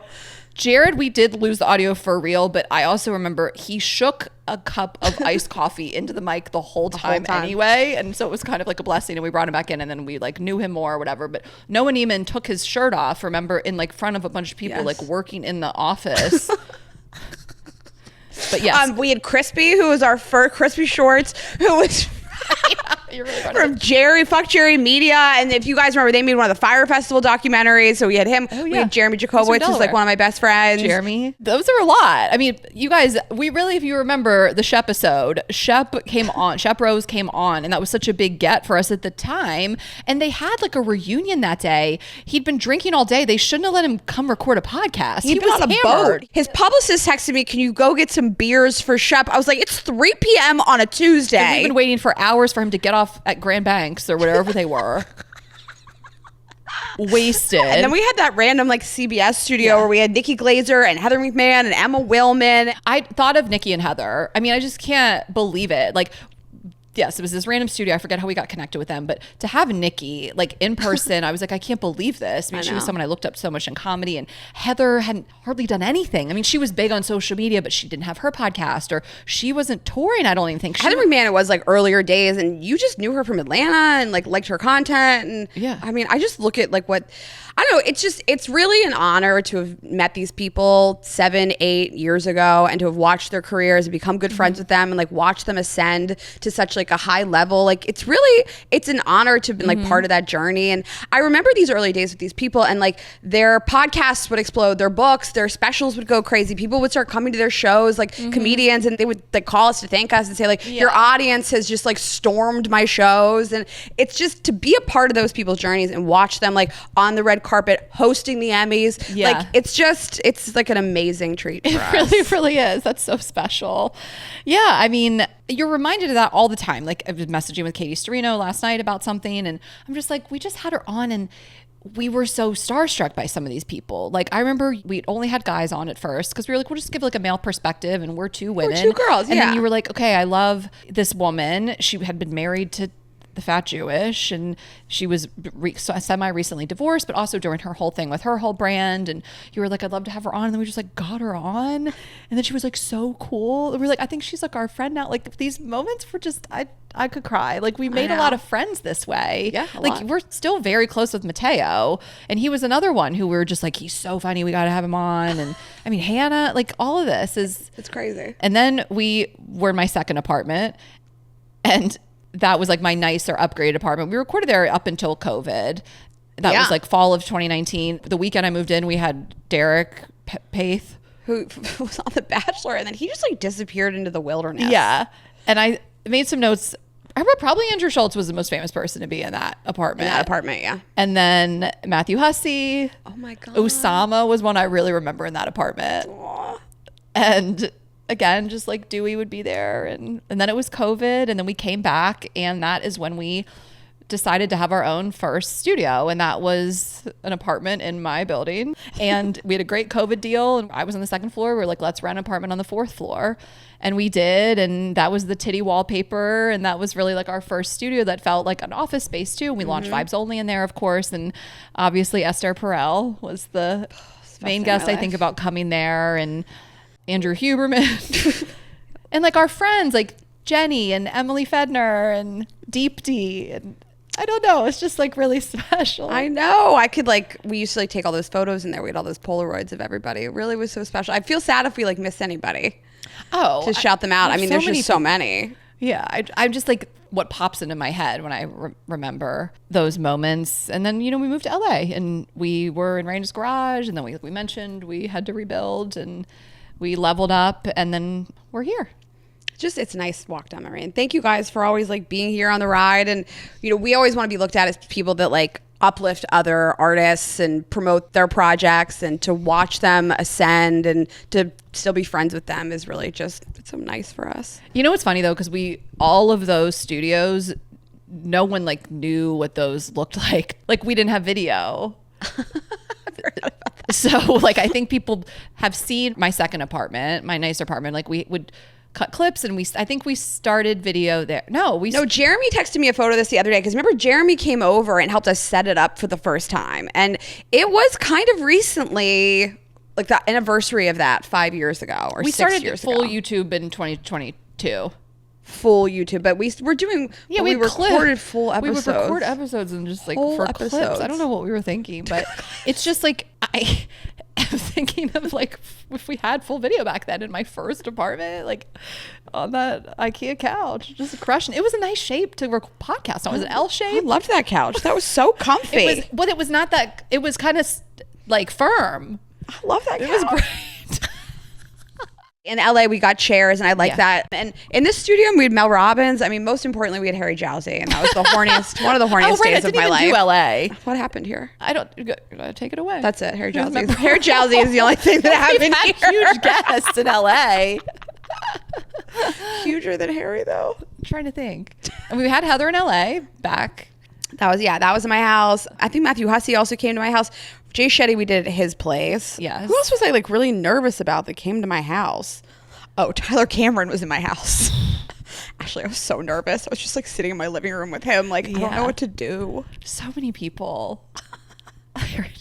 [SPEAKER 1] Jared, we did lose the audio for real, but I also remember he shook a cup of iced coffee into the mic the whole time anyway. And so it was kind of like a blessing, and we brought him back in, and then we like knew him more or whatever. But Noah Neiman took his shirt off, remember, in like front of a bunch of people like working in the office. But yes.
[SPEAKER 2] We had Crispy, who was our first Crispy Shorts, who was
[SPEAKER 1] You're really
[SPEAKER 2] from Fuck Jerry Media. And if you guys remember, they made one of the Fire Festival documentaries. So we had him. We had Jeremy Jacobowitz, who's like one of my best friends.
[SPEAKER 1] Jeremy. Those are a lot. I mean, you guys, we really, if you remember the Shep episode, Shep Rose came on, and that was such a big get for us at the time. And they had like a reunion that day. He'd been drinking all day. They shouldn't have let him come record a podcast.
[SPEAKER 2] He was on a boat. His publicist texted me, can you go get some beers for Shep? I was like, it's 3 p.m. on a Tuesday.
[SPEAKER 1] And we've been waiting for hours for him to get off at Grand Banks or wherever they were. Wasted.
[SPEAKER 2] And then we had that random like CBS studio where we had Nikki Glazer and Heather McMahon and Emma Willman.
[SPEAKER 1] I thought of Nikki and Heather. I mean, I just can't believe it. Like, yes, it was this random studio. I forget how we got connected with them, but to have Nikki like in person, I was like, I can't believe this. I mean, she was someone I looked up so much in comedy, and Heather hadn't hardly done anything. I mean, she was big on social media, but she didn't have her podcast, or she wasn't touring. I don't even think.
[SPEAKER 2] Heather McMahon, it was like earlier days, and you just knew her from Atlanta and like liked her content. And I mean, I just look at like what, I don't know. It's really an honor to have met these people 7-8 years ago, and to have watched their careers and become good friends with them, and like watch them ascend to such like a high level. Like it's an honor to have been like part of that journey. And I remember these early days with these people, and like their podcasts would explode, their books, their specials would go crazy. People would start coming to their shows, like comedians, and they would like call us to thank us and say like, your audience has just like stormed my shows. And it's just to be a part of those people's journeys and watch them like on the red carpet hosting the Emmys. Like it's like an amazing treat for us.
[SPEAKER 1] It really is. That's so special. Yeah, I mean, you're reminded of that all the time. Like I was messaging with Katie Strino last night about something, and I'm just like, we just had her on, and we were so starstruck by some of these people. Like I remember we only had guys on at first because we were like, we'll just give like a male perspective, and we're two women.
[SPEAKER 2] We're two girls,
[SPEAKER 1] and then you were like, okay, I love this woman. She had been married to the Fat Jewish, and she was semi-recently divorced, but also during her whole thing with her whole brand. And you were like, I'd love to have her on. And then we just like got her on, and then she was like so cool. And we're like, I think she's like our friend now. Like these moments were just, I could cry. Like we made a lot of friends this way.
[SPEAKER 2] Yeah,
[SPEAKER 1] like we're still very close with Mateo, and he was another one who we were just like, he's so funny, we got to have him on. And I mean, Hannah, like all of this is,
[SPEAKER 2] it's crazy.
[SPEAKER 1] And then we were in my second apartment, and that was like my nicer upgraded apartment. We recorded there up until COVID. That was like fall of 2019. The weekend I moved in, we had Derek Paith,
[SPEAKER 2] who was on The Bachelor, and then he just like disappeared into the wilderness.
[SPEAKER 1] Yeah. And I made some notes. I remember probably Andrew Schultz was the most famous person to be in that apartment.
[SPEAKER 2] Yeah.
[SPEAKER 1] And then Matthew Hussey.
[SPEAKER 2] Oh my God.
[SPEAKER 1] Osama was one I really remember in that apartment.
[SPEAKER 2] Aww.
[SPEAKER 1] And again, just like Dewey would be there, and then it was COVID, and then we came back, and that is when we decided to have our own first studio, and that was an apartment in my building. And we had a great COVID deal, and I was on the second floor. We were like, let's rent an apartment on the fourth floor. And we did, and that was the titty wallpaper, and that was really like our first studio that felt like an office space too. And we launched Vibes Only in there, of course, and obviously Esther Perel was the main guest, I think, about coming there, and Andrew Huberman. And like our friends like Jenny and Emily Fedner and Deepti, and I don't know, it's just like really special.
[SPEAKER 2] I know. We used to like take all those photos in there. We had all those Polaroids of everybody. It really was so special. I feel sad if we like miss anybody. To shout them out. I mean, there's just so many.
[SPEAKER 1] Yeah, I'm just like what pops into my head when I remember those moments. And then, we moved to LA, and we were in Raina's garage, and then we mentioned we had to rebuild, and we leveled up, and then we're here.
[SPEAKER 2] It's a nice walk down memory. And thank you guys for always like being here on the ride. And, we always want to be looked at as people that like uplift other artists and promote their projects, and to watch them ascend and to still be friends with them is really it's so nice for us.
[SPEAKER 1] It's funny though, because all of those studios, no one like knew what those looked like. Like we didn't have video. So like I think people have seen my second apartment, my nice apartment. Like we would cut clips, and I think we started video there. No,
[SPEAKER 2] Jeremy texted me a photo of this the other day, because remember Jeremy came over and helped us set it up for the first time, and it was kind of recently, like the anniversary of that 5 years ago or 6 years ago.
[SPEAKER 1] We started full YouTube in 2022.
[SPEAKER 2] Full YouTube, but we recorded full episodes.
[SPEAKER 1] We would record episodes and just like whole for episodes. Clips. I don't know what we were thinking, but it's just like I am thinking of like if we had full video back then in my first apartment, like on that IKEA couch, just crushing. It was a nice shape to record podcast on. It was an L shape.
[SPEAKER 2] I loved that couch. That was so comfy.
[SPEAKER 1] It was not that. It was kind of like firm.
[SPEAKER 2] I love that couch.
[SPEAKER 1] It was great.
[SPEAKER 2] In LA, we got chairs, and I like that. And in this studio, we had Mel Robbins. I mean, most importantly, we had Harry Jowsey, and that was the horniest, one of the horniest days of my life.
[SPEAKER 1] Do LA.
[SPEAKER 2] What happened here?
[SPEAKER 1] I don't. Take it away.
[SPEAKER 2] That's it. Harry Jowsey. Harry Jowsey is the only thing that happened here.
[SPEAKER 1] We've had huge guests in LA.
[SPEAKER 2] Huger than Harry, though.
[SPEAKER 1] I'm trying to think. And we had Heather in LA back.
[SPEAKER 2] That was in my house. I think Matthew Hussey also came to my house. Jay Shetty, we did at his place.
[SPEAKER 1] Yes.
[SPEAKER 2] Who else was I like really nervous about that came to my house? Oh, Tyler Cameron was in my house. Actually, I was so nervous. I was just like sitting in my living room with him. Like, I don't know what to do.
[SPEAKER 1] So many people.
[SPEAKER 2] Harry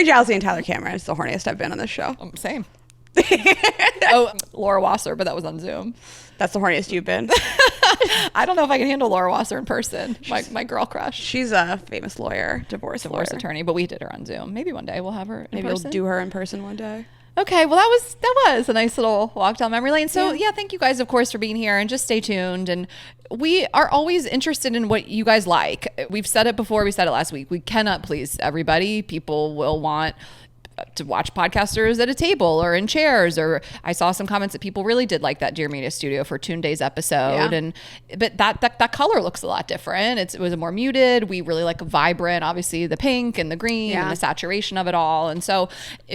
[SPEAKER 2] Jowsey and Tyler Cameron is the horniest I've been on this show.
[SPEAKER 1] Same. Laura Wasser, but that was on Zoom.
[SPEAKER 2] That's the horniest you've been.
[SPEAKER 1] I don't know if I can handle Laura Wasser in person. My girl crush.
[SPEAKER 2] She's a famous lawyer, divorce
[SPEAKER 1] attorney, but we did her on Zoom. Maybe one day we'll have her in person.
[SPEAKER 2] Maybe we'll do her in person one day.
[SPEAKER 1] Okay, well that was a nice little walk down memory lane. So yeah, thank you guys, of course, for being here, and just stay tuned. And we are always interested in what you guys like. We've said it before. We said it last week. We cannot please everybody. People will want to watch podcasters at a table or in chairs, or I saw some comments that people really did like that Dear Media Studio for Toon Day's episode, but that color looks a lot different. It was a more muted. We really like a vibrant, obviously the pink and the green and the saturation of it all. And so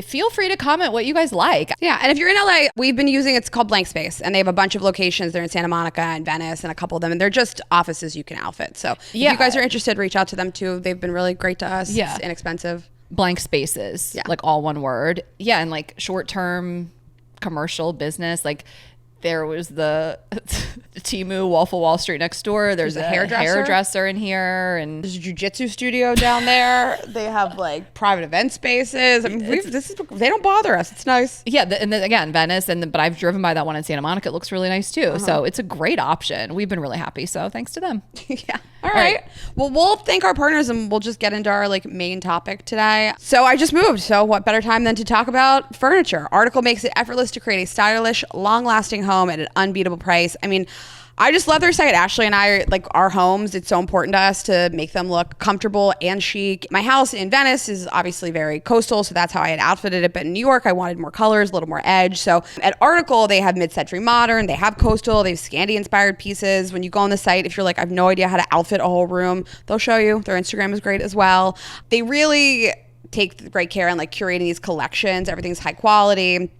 [SPEAKER 1] feel free to comment what you guys like.
[SPEAKER 2] Yeah, and if you're in LA, we've been using, it's called Blank Space, and they have a bunch of locations. They're in Santa Monica and Venice and a couple of them, and they're just offices you can outfit. So if you guys are interested, reach out to them too. They've been really great to us. It's inexpensive.
[SPEAKER 1] Blank Spaces, like all one word. Yeah, and like short-term commercial business, like there was the Temu Wolf of Wall Street next door. There's a hairdresser in here, and
[SPEAKER 2] there's a jiu-jitsu studio down there. They have like private event spaces. I mean, they don't bother us. It's nice.
[SPEAKER 1] Yeah, and then again, Venice, but I've driven by that one in Santa Monica. It looks really nice too. So it's a great option. We've been really happy. So thanks to them.
[SPEAKER 2] Yeah. All right. Well, we'll thank our partners, and we'll just get into our like main topic today. So I just moved. So what better time than to talk about furniture? Article makes it effortless to create a stylish, long-lasting home at an unbeatable price. I mean, I just love their site. Ashley and I, like our homes, it's so important to us to make them look comfortable and chic. My house in Venice is obviously very coastal, so that's how I had outfitted it. But in New York, I wanted more colors, a little more edge. So at Article, they have mid-century modern, they have coastal, they have Scandi-inspired pieces. When you go on the site, if you're like, I have no idea how to outfit a whole room, they'll show you. Their Instagram is great as well. They really take great care in like curating these collections. Everything's high quality.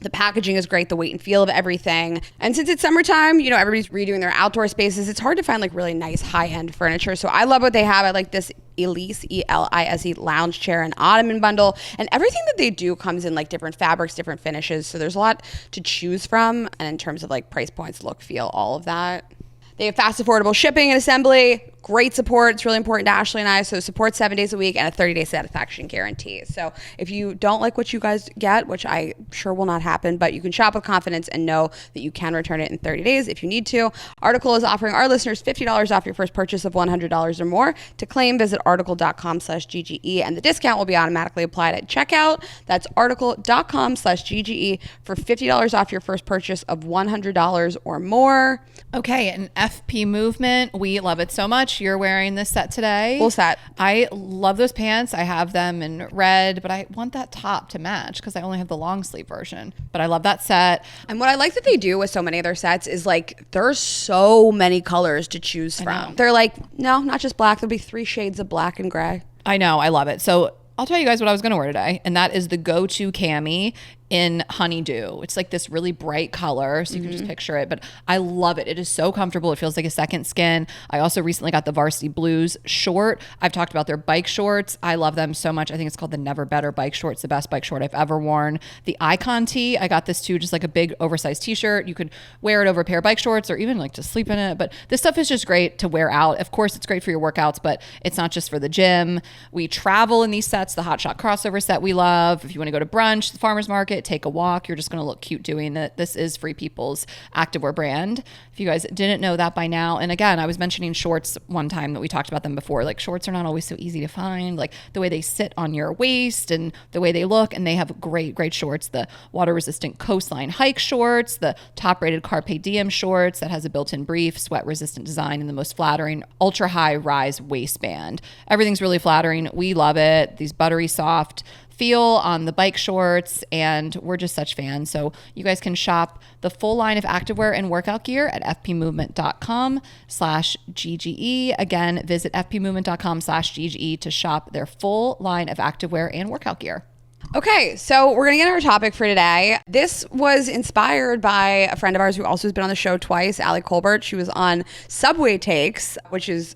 [SPEAKER 2] The packaging is great, the weight and feel of everything. And since it's summertime, you know, everybody's redoing their outdoor spaces. It's hard to find like really nice high-end furniture. So I love what they have. I like this Elise, Elise lounge chair and ottoman bundle. And everything that they do comes in like different fabrics, different finishes. So there's a lot to choose from. And in terms of like price points, look, feel, all of that. They have fast, affordable shipping and assembly. Great support. It's really important to Ashley and I. So support 7 days a week and a 30-day satisfaction guarantee. So if you don't like what you guys get, which I sure will not happen, but you can shop with confidence and know that you can return it in 30 days if you need to. Article is offering our listeners $50 off your first purchase of $100 or more. To claim, visit article.com/GGE, and the discount will be automatically applied at checkout. That's article.com/GGE for $50 off your first purchase of $100 or more.
[SPEAKER 1] Okay, an FP Movement. We love it so much. You're wearing this set today.
[SPEAKER 2] Full set.
[SPEAKER 1] I love those pants. I have them in red, but I want that top to match because I only have the long sleeve version. But I love that set.
[SPEAKER 2] And what I like that they do with so many of their sets is like there's so many colors to choose from. They're like, no, not just black. There'll be 3 shades of black and gray.
[SPEAKER 1] I know. I love it. So I'll tell you guys what I was going to wear today, and that is the Go-To cami in Honeydew. It's like this really bright color, so you can just picture it, but I love it. It is so comfortable. It feels like a second skin. I also recently got the Varsity Blues short. I've talked about their bike shorts. I love them so much. I think it's called the Never Better bike short. It's the best bike short I've ever worn. The Icon tee, I got this too, just like a big oversized t-shirt. You could wear it over a pair of bike shorts or even like to sleep in it, but this stuff is just great to wear out. Of course, it's great for your workouts, but it's not just for the gym. We travel in these sets. The Hot Shot crossover set we love. If you want to go to brunch, the farmer's market, take a walk, you're just going to look cute doing it. This is Free People's activewear brand. If you guys didn't know that by now, and again, I was mentioning shorts one time that we talked about them before. Like shorts are not always so easy to find, like the way they sit on your waist and the way they look, and they have great shorts. The water resistant Coastline hike shorts, the top rated Carpe Diem shorts that has a built-in brief, sweat resistant design, and the most flattering ultra high rise waistband. Everything's really flattering. We love it. These buttery soft feel on the bike shorts, and we're just such fans. So you guys can shop the full line of activewear and workout gear at fpmovement.com/GGE. Again, visit fpmovement.com/GGE to shop their full line of activewear and workout gear.
[SPEAKER 2] Okay, so we're going to get our topic for today. This was inspired by a friend of ours who also has been on the show twice, Allie Colbert. She was on Subway Takes, which is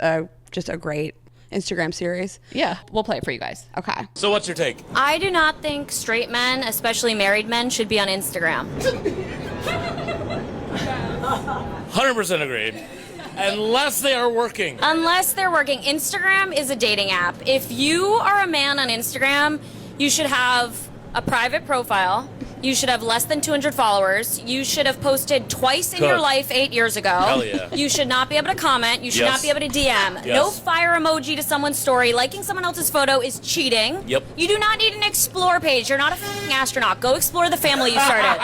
[SPEAKER 2] just a great Instagram series.
[SPEAKER 1] Yeah, we'll play it for you guys.
[SPEAKER 2] Okay.
[SPEAKER 3] So what's your take?
[SPEAKER 4] I do not think straight men, especially married men, should be on Instagram.
[SPEAKER 3] 100% agreed. Unless they are working.
[SPEAKER 4] Unless they're working. Instagram is a dating app. If you are a man on Instagram, you should have a private profile. You should have less than 200 followers. You should have posted twice in your life 8 years ago.
[SPEAKER 3] Hell yeah.
[SPEAKER 4] You should not be able to comment. You should not be able to DM.
[SPEAKER 3] Yes.
[SPEAKER 4] No fire emoji to someone's story. Liking someone else's photo is cheating.
[SPEAKER 3] Yep.
[SPEAKER 4] You do not need an explore page. You're not a f***ing astronaut. Go explore the family you started.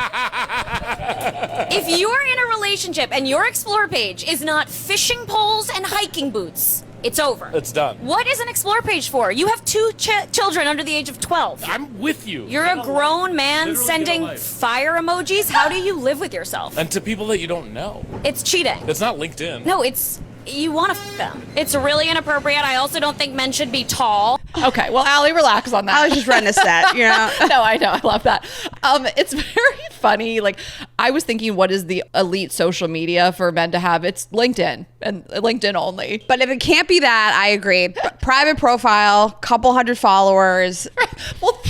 [SPEAKER 4] If you are in a relationship and your explore page is not fishing poles and hiking boots, it's over.
[SPEAKER 3] It's done.
[SPEAKER 4] What is an explore page for? You have 2 children under the age of 12.
[SPEAKER 3] I'm with you.
[SPEAKER 4] You're a grown man
[SPEAKER 3] Literally
[SPEAKER 4] sending
[SPEAKER 3] get a life.
[SPEAKER 4] fire emojis. How do you live with yourself?
[SPEAKER 3] And to people that you don't know.
[SPEAKER 4] It's cheating.
[SPEAKER 3] It's not LinkedIn.
[SPEAKER 4] No, you want to f them. It's really inappropriate. I also don't think men should be tall.
[SPEAKER 1] Okay, well, Allie, relax on that.
[SPEAKER 2] I was just running a set, you know?
[SPEAKER 1] No, I know. I love that. It's very funny. Like, I was thinking, what is the elite social media for men to have? It's LinkedIn and LinkedIn only.
[SPEAKER 2] But if it can't be that, I agree. Private profile, couple hundred followers.
[SPEAKER 1] Well,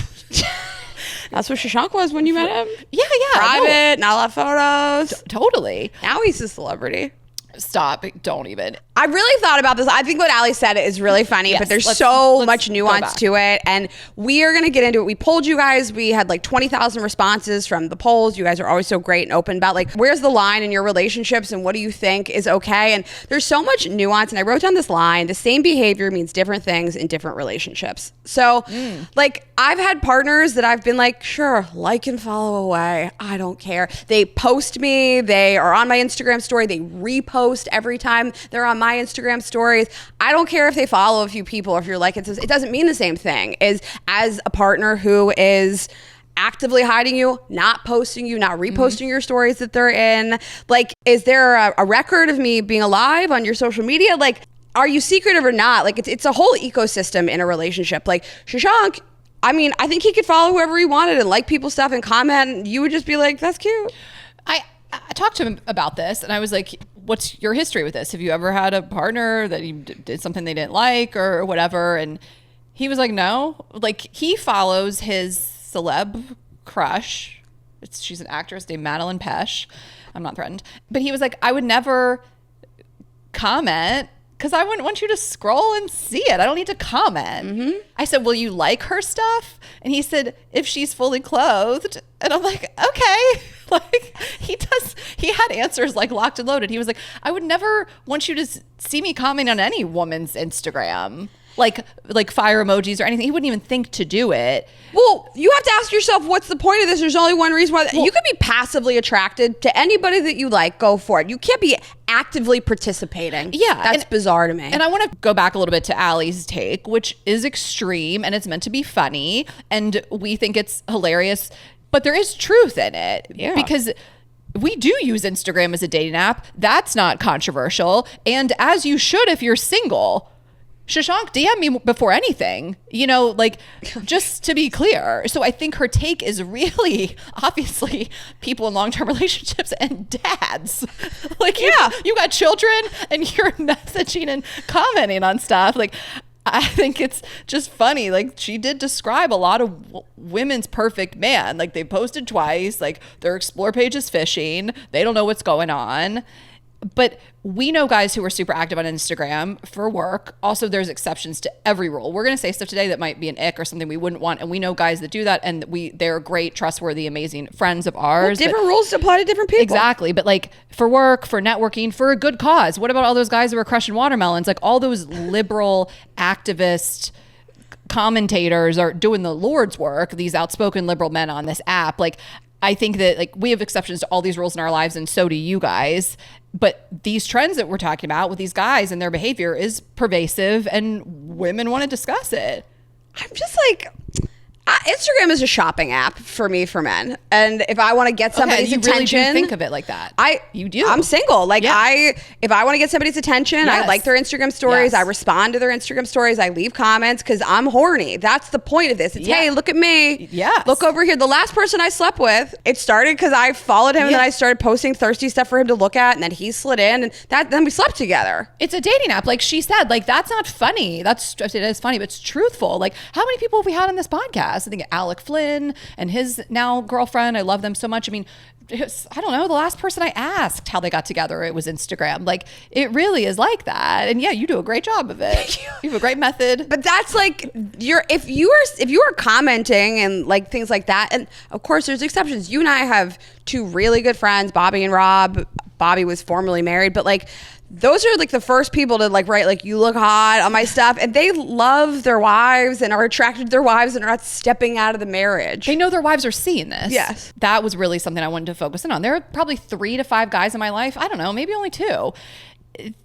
[SPEAKER 2] That's what Shashank was when you met him.
[SPEAKER 1] yeah.
[SPEAKER 2] Private, not a lot of photos.
[SPEAKER 1] Totally.
[SPEAKER 2] Now he's a celebrity.
[SPEAKER 1] Stop. Don't even.
[SPEAKER 2] I really thought about this. I think what Ali said is really funny,
[SPEAKER 1] Yes,
[SPEAKER 2] but there's
[SPEAKER 1] let's
[SPEAKER 2] much
[SPEAKER 1] go
[SPEAKER 2] nuance
[SPEAKER 1] back.
[SPEAKER 2] to it. And we are going to get into it. We polled you guys. We had like 20,000 responses from the polls. You guys are always so great and open about like, where's the line in your relationships and what do you think is okay? And there's so much nuance. And I wrote down this line, the same behavior means different things in different relationships. So like I've had partners that I've been like, sure, like and follow away. I don't care. They post me. They are on my Instagram story. They repost every time they're on my Instagram stories. I don't care if they follow a few people or if you're like, it doesn't mean the same thing as a partner who is actively hiding you, not posting you, not reposting your stories that they're in. Like, is there a record of me being alive on your social media? Like, are you secretive or not? Like, it's a whole ecosystem in a relationship. Like, Shashank I mean, I think he could follow whoever he wanted and like people's stuff and comment. And you would just be like, that's cute.
[SPEAKER 1] I talked to him about this, and I was like, what's your history with this? Have you ever had a partner that you did something they didn't like or whatever? And he was like, no. Like, he follows his celeb crush. She's an actress named Madeline Pesh. I'm not threatened. But he was like, I would never comment because I wouldn't want you to scroll and see it. I don't need to comment. Mm-hmm. I said, will you like her stuff? And he said, if she's fully clothed. And I'm like, okay. Like, he had answers like locked and loaded. He was like, I would never want you to see me comment on any woman's Instagram. Like fire emojis or anything. He wouldn't even think to do it.
[SPEAKER 2] Well, you have to ask yourself, what's the point of this? There's only one reason why. You could be passively attracted to anybody that you like. Go for it. You can't be actively participating.
[SPEAKER 1] Yeah.
[SPEAKER 2] That's bizarre to me.
[SPEAKER 1] And I want to go back a little bit to Allie's take, which is extreme and it's meant to be funny. And we think it's hilarious. But there is truth in it.
[SPEAKER 2] Yeah.
[SPEAKER 1] Because we do use Instagram as a dating app. That's not controversial. And as you should if you're single. Shashank DM me before anything, like just to be clear. So I think her take is really obviously people in long-term relationships and dads. Like, yeah, you got children and you're messaging and commenting on stuff. Like, I think it's just funny. Like, she did describe a lot of women's perfect man. Like, they posted twice, like their explore page is fishing. They don't know what's going on. But we know guys who are super active on Instagram for work. Also, there's exceptions to every rule. We're going to say stuff today that might be an ick or something we wouldn't want. And we know guys that do that. And they're great, trustworthy, amazing friends of ours.
[SPEAKER 2] Well, different rules apply to different people.
[SPEAKER 1] Exactly. But like for work, for networking, for a good cause. What about all those guys who were crushing watermelons? Like all those liberal activist commentators are doing the Lord's work. These outspoken liberal men on this app. Like, I think that like we have exceptions to all these rules in our lives, and so do you guys. But these trends that we're talking about with these guys and their behavior is pervasive, and women want to discuss it.
[SPEAKER 2] I'm just like, Instagram is a shopping app for me for men, and if I want to get somebody's
[SPEAKER 1] you
[SPEAKER 2] attention,
[SPEAKER 1] really do think of it like that. You do.
[SPEAKER 2] I'm single. Like
[SPEAKER 1] Yeah.
[SPEAKER 2] if I want to get somebody's attention, I
[SPEAKER 1] Yes.
[SPEAKER 2] like their Instagram stories.
[SPEAKER 1] Yes.
[SPEAKER 2] I respond to their Instagram stories. I leave comments because I'm horny. That's the point of this. It's
[SPEAKER 1] Yeah.
[SPEAKER 2] hey, look at me.
[SPEAKER 1] Yes.
[SPEAKER 2] Look over here. The last person I slept with, it started because I followed him and then I started posting thirsty stuff for him to look at, and then he slid in, and then we slept together.
[SPEAKER 1] It's a dating app. Like she said, like that's not funny. It is funny, but it's truthful. Like how many people have we had on this podcast? I think Alec Flynn and his now girlfriend. I love them so much. I mean, I don't know. The last person I asked how they got together, it was Instagram. Like it really is like that. And yeah, you do a great job of it. You have a great method.
[SPEAKER 2] But that's like if you are commenting and like things like that, and of course there's exceptions. You and I have two really good friends, Bobby and Rob. Bobby was formerly married, but like those are like the first people to like write like you look hot on my stuff, and they love their wives and are attracted to their wives and are not stepping out of the marriage.
[SPEAKER 1] They know their wives are seeing this.
[SPEAKER 2] Yes.
[SPEAKER 1] That was really something I wanted to focus in on. There are probably 3 to 5 guys in my life, I don't know, maybe only 2,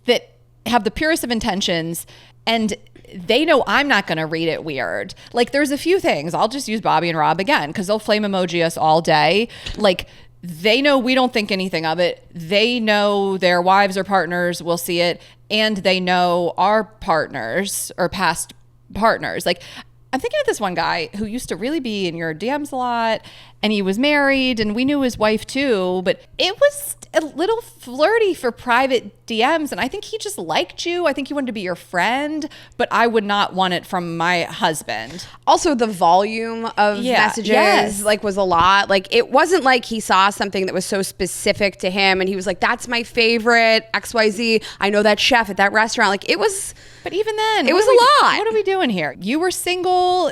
[SPEAKER 1] that have the purest of intentions, and they know I'm not going to read it weird. Like there's a few things. I'll just use Bobby and Rob again because they'll flame emoji us all day. Like they know we don't think anything of it. They know their wives or partners will see it, and they know our partners or past partners. Like I'm thinking of this one guy who used to really be in your DMs a lot, and he was married, and we knew his wife too, but it was a little flirty for private DMs, and I think he just liked you. I think he wanted to be your friend, but I would not want it from my husband.
[SPEAKER 2] Also, the volume of messages like was a lot. Like it wasn't like he saw something that was so specific to him and he was like, that's my favorite XYZ. I know that chef at that restaurant. Like it was.
[SPEAKER 1] But even then,
[SPEAKER 2] it was a lot.
[SPEAKER 1] What are we doing here? You were single,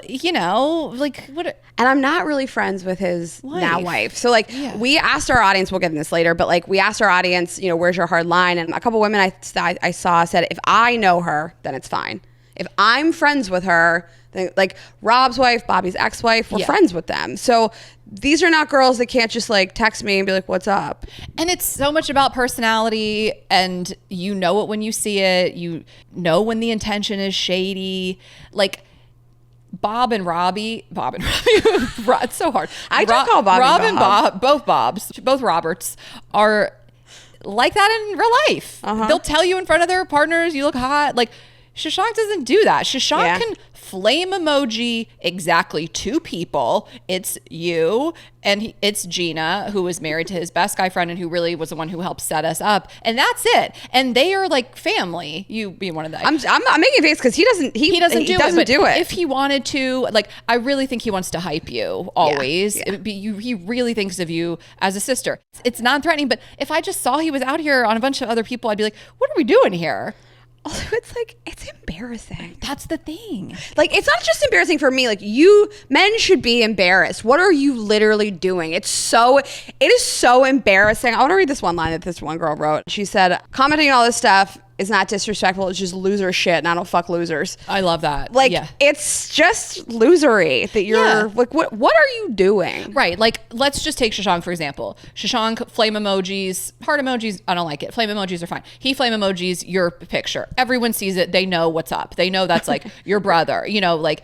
[SPEAKER 1] like what?
[SPEAKER 2] And I'm not really friends with his now wife. So like we asked our audience, we'll get in this later, but like we asked our audience, where's your hard line? And a couple women I saw said, if I know her, then it's fine. If I'm friends with her, then like Rob's wife, Bobby's ex-wife, we're friends with them. So these are not girls that can't just like text me and be like, what's up?
[SPEAKER 1] And it's so much about personality, and you know it when you see it. You know when the intention is shady. Like Bob and Robbie, it's so hard.
[SPEAKER 2] I do call Bob
[SPEAKER 1] and Bob, both Roberts are like that in real life. They'll tell you in front of their partners, you look hot. Like Shashank doesn't do that. Shashank
[SPEAKER 2] Yeah.
[SPEAKER 1] can flame emoji exactly 2 people. It's you and it's Gina, who was married to his best guy friend and who really was the one who helped set us up. And that's it. And they are like family. You being one of the.
[SPEAKER 2] I'm making a face because he doesn't do it.
[SPEAKER 1] If he wanted to, like, I really think he wants to hype you always.
[SPEAKER 2] Yeah.
[SPEAKER 1] He really thinks of you as a sister. It's non-threatening, but if I just saw he was out here on a bunch of other people, I'd be like, what are we doing here?
[SPEAKER 2] Also, it's like, it's embarrassing.
[SPEAKER 1] That's the thing.
[SPEAKER 2] Like, it's not just embarrassing for me. Like, men should be embarrassed. What are you literally doing? It is so embarrassing. I want to read this one line that this one girl wrote. She said, commenting on all this stuff is not disrespectful. It's just loser shit, and I don't fuck losers.
[SPEAKER 1] I love that.
[SPEAKER 2] Like,
[SPEAKER 1] yeah.
[SPEAKER 2] it's just losery that you're like, what are you doing?
[SPEAKER 1] Right. Like, let's just take Shashank, for example. Shashank, flame emojis, heart emojis, I don't like it. Flame emojis are fine. He flame emojis your picture. Everyone sees it. They know what's up. They know that's like your brother, like,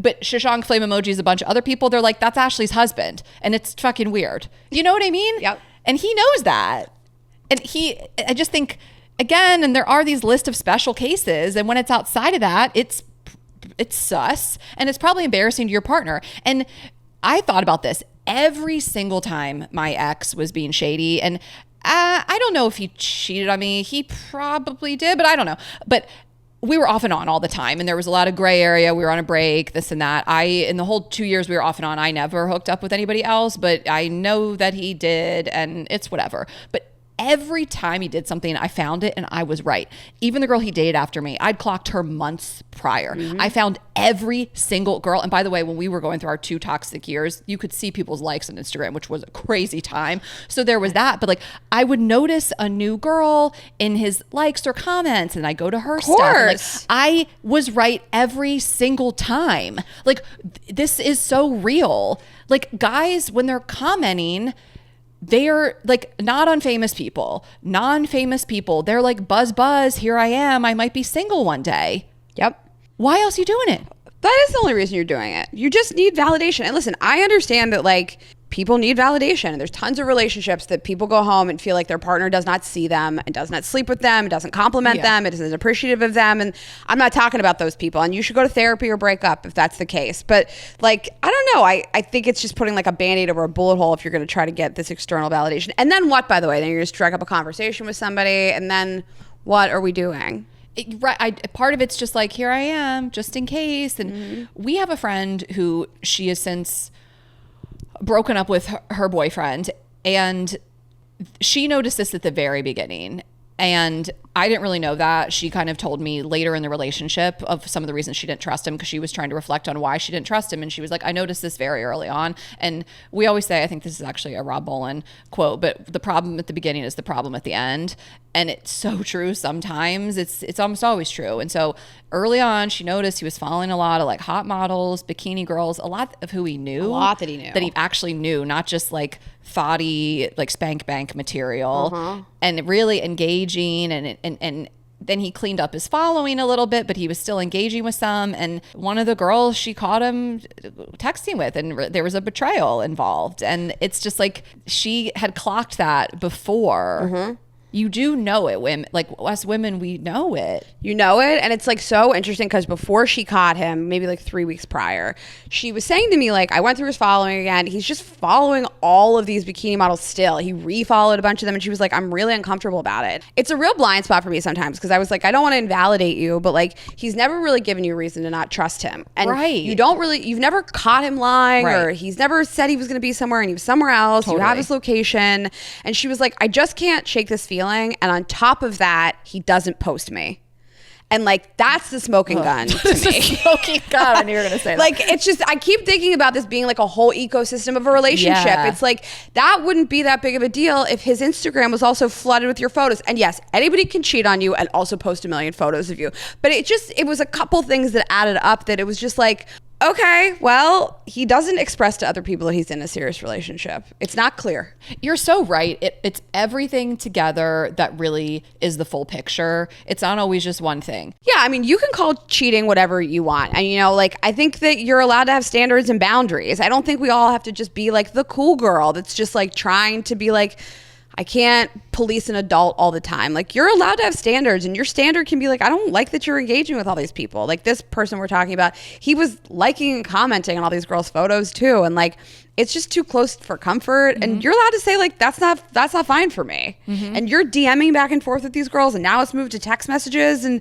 [SPEAKER 1] but Shashank flame emojis a bunch of other people. They're like, that's Ashley's husband. And it's fucking weird. You know what I mean?
[SPEAKER 2] Yep.
[SPEAKER 1] And he knows that. And I just think, again, and there are these list of special cases. And when it's outside of that, it's sus and it's probably embarrassing to your partner. And I thought about this every single time my ex was being shady. And I don't know if he cheated on me. He probably did, but I don't know. But we were off and on all the time. And there was a lot of gray area. We were on a break, this and that. In the whole 2 years we were off and on, I never hooked up with anybody else, but I know that he did, and it's whatever. But every time he did something, I found it and I was right. Even the girl he dated after me, I'd clocked her months prior. Mm-hmm. I found every single girl. And by the way, when we were going through our 2 toxic years, you could see people's likes on Instagram, which was a crazy time. So there was that. But like, I would notice a new girl in his likes or comments and I go to her stuff. And like, I was right every single time. Like, this is so real. Like, guys, when they're commenting, they're like not on famous people, non-famous people. They're like, buzz, here I am. I might be single one day.
[SPEAKER 2] Yep.
[SPEAKER 1] Why else are you doing it?
[SPEAKER 2] That is the only reason you're doing it. You just need validation. And listen, I understand that like people need validation. And there's tons of relationships that people go home and feel like their partner does not see them and does not sleep with them, doesn't compliment them, it isn't appreciative of them. And I'm not talking about those people. And you should go to therapy or break up if that's the case. But like, I don't know. I think it's just putting like a Band-Aid over a bullet hole if you're going to try to get this external validation. And then what, by the way? Then you're just strike up a conversation with somebody. And then what are we doing?
[SPEAKER 1] Part of it's just like, here I am, just in case. And we have a friend who she has since broken up with her boyfriend, and she noticed this at the very beginning. And I didn't really know that. She kind of told me later in the relationship of some of the reasons she didn't trust him, because she was trying to reflect on why she didn't trust him. And she was like, I noticed this very early on. And we always say, I think this is actually a Rob Bolin quote, but the problem at the beginning is the problem at the end. And it's so true sometimes. It's almost always true. And so early on, she noticed he was following a lot of like hot models, bikini girls, a lot of who he knew.
[SPEAKER 2] A lot that he knew.
[SPEAKER 1] That he actually knew, not just like thoughty, like spank bank material. And really engaging. And then he cleaned up his following a little bit, but he was still engaging with some. And one of the girls she caught him texting with, and there was a betrayal involved. And it's just like, she had clocked that before. You do know it, women. Like us women, we know it.
[SPEAKER 2] You know it. And it's like so interesting because before she caught him, maybe like 3 weeks prior, she was saying to me, like, I went through his following again. He's just following all of these bikini models still. He refollowed a bunch of them. And she was like, I'm really uncomfortable about it. It's a real blind spot for me sometimes because I was like, I don't want to invalidate you, but like, he's never really given you a reason to not trust him. And you've never caught him lying, or he's never said he was going to be somewhere and he was somewhere else. Totally. You have his location. And she was like, I just can't shake this feeling. And on top of that, he doesn't post me. And like, that's the smoking gun to me.
[SPEAKER 1] Smoking gun. I knew you were going to say that.
[SPEAKER 2] Like, it's just, I keep thinking about this being like a whole ecosystem of a relationship.
[SPEAKER 1] Yeah.
[SPEAKER 2] It's like, that wouldn't be that big of a deal if his Instagram was also flooded with your photos. And yes, anybody can cheat on you and also post a million photos of you. But it was a couple things that added up that it was just like, okay, well, he doesn't express to other people that he's in a serious relationship. It's not clear.
[SPEAKER 1] You're so right. It's everything together that really is the full picture. It's not always just one thing.
[SPEAKER 2] Yeah, I mean, you can call cheating whatever you want. And, you know, like, I think that you're allowed to have standards and boundaries. I don't think we all have to just be like the cool girl that's just like trying to be like, I can't police an adult all the time. Like, you're allowed to have standards, and your standard can be like, I don't like that you're engaging with all these people. Like, this person we're talking about, he was liking and commenting on all these girls' photos too, and like, it's just too close for comfort. And you're allowed to say like, that's not fine for me. And you're DMing back and forth with these girls, and now it's moved to text messages, and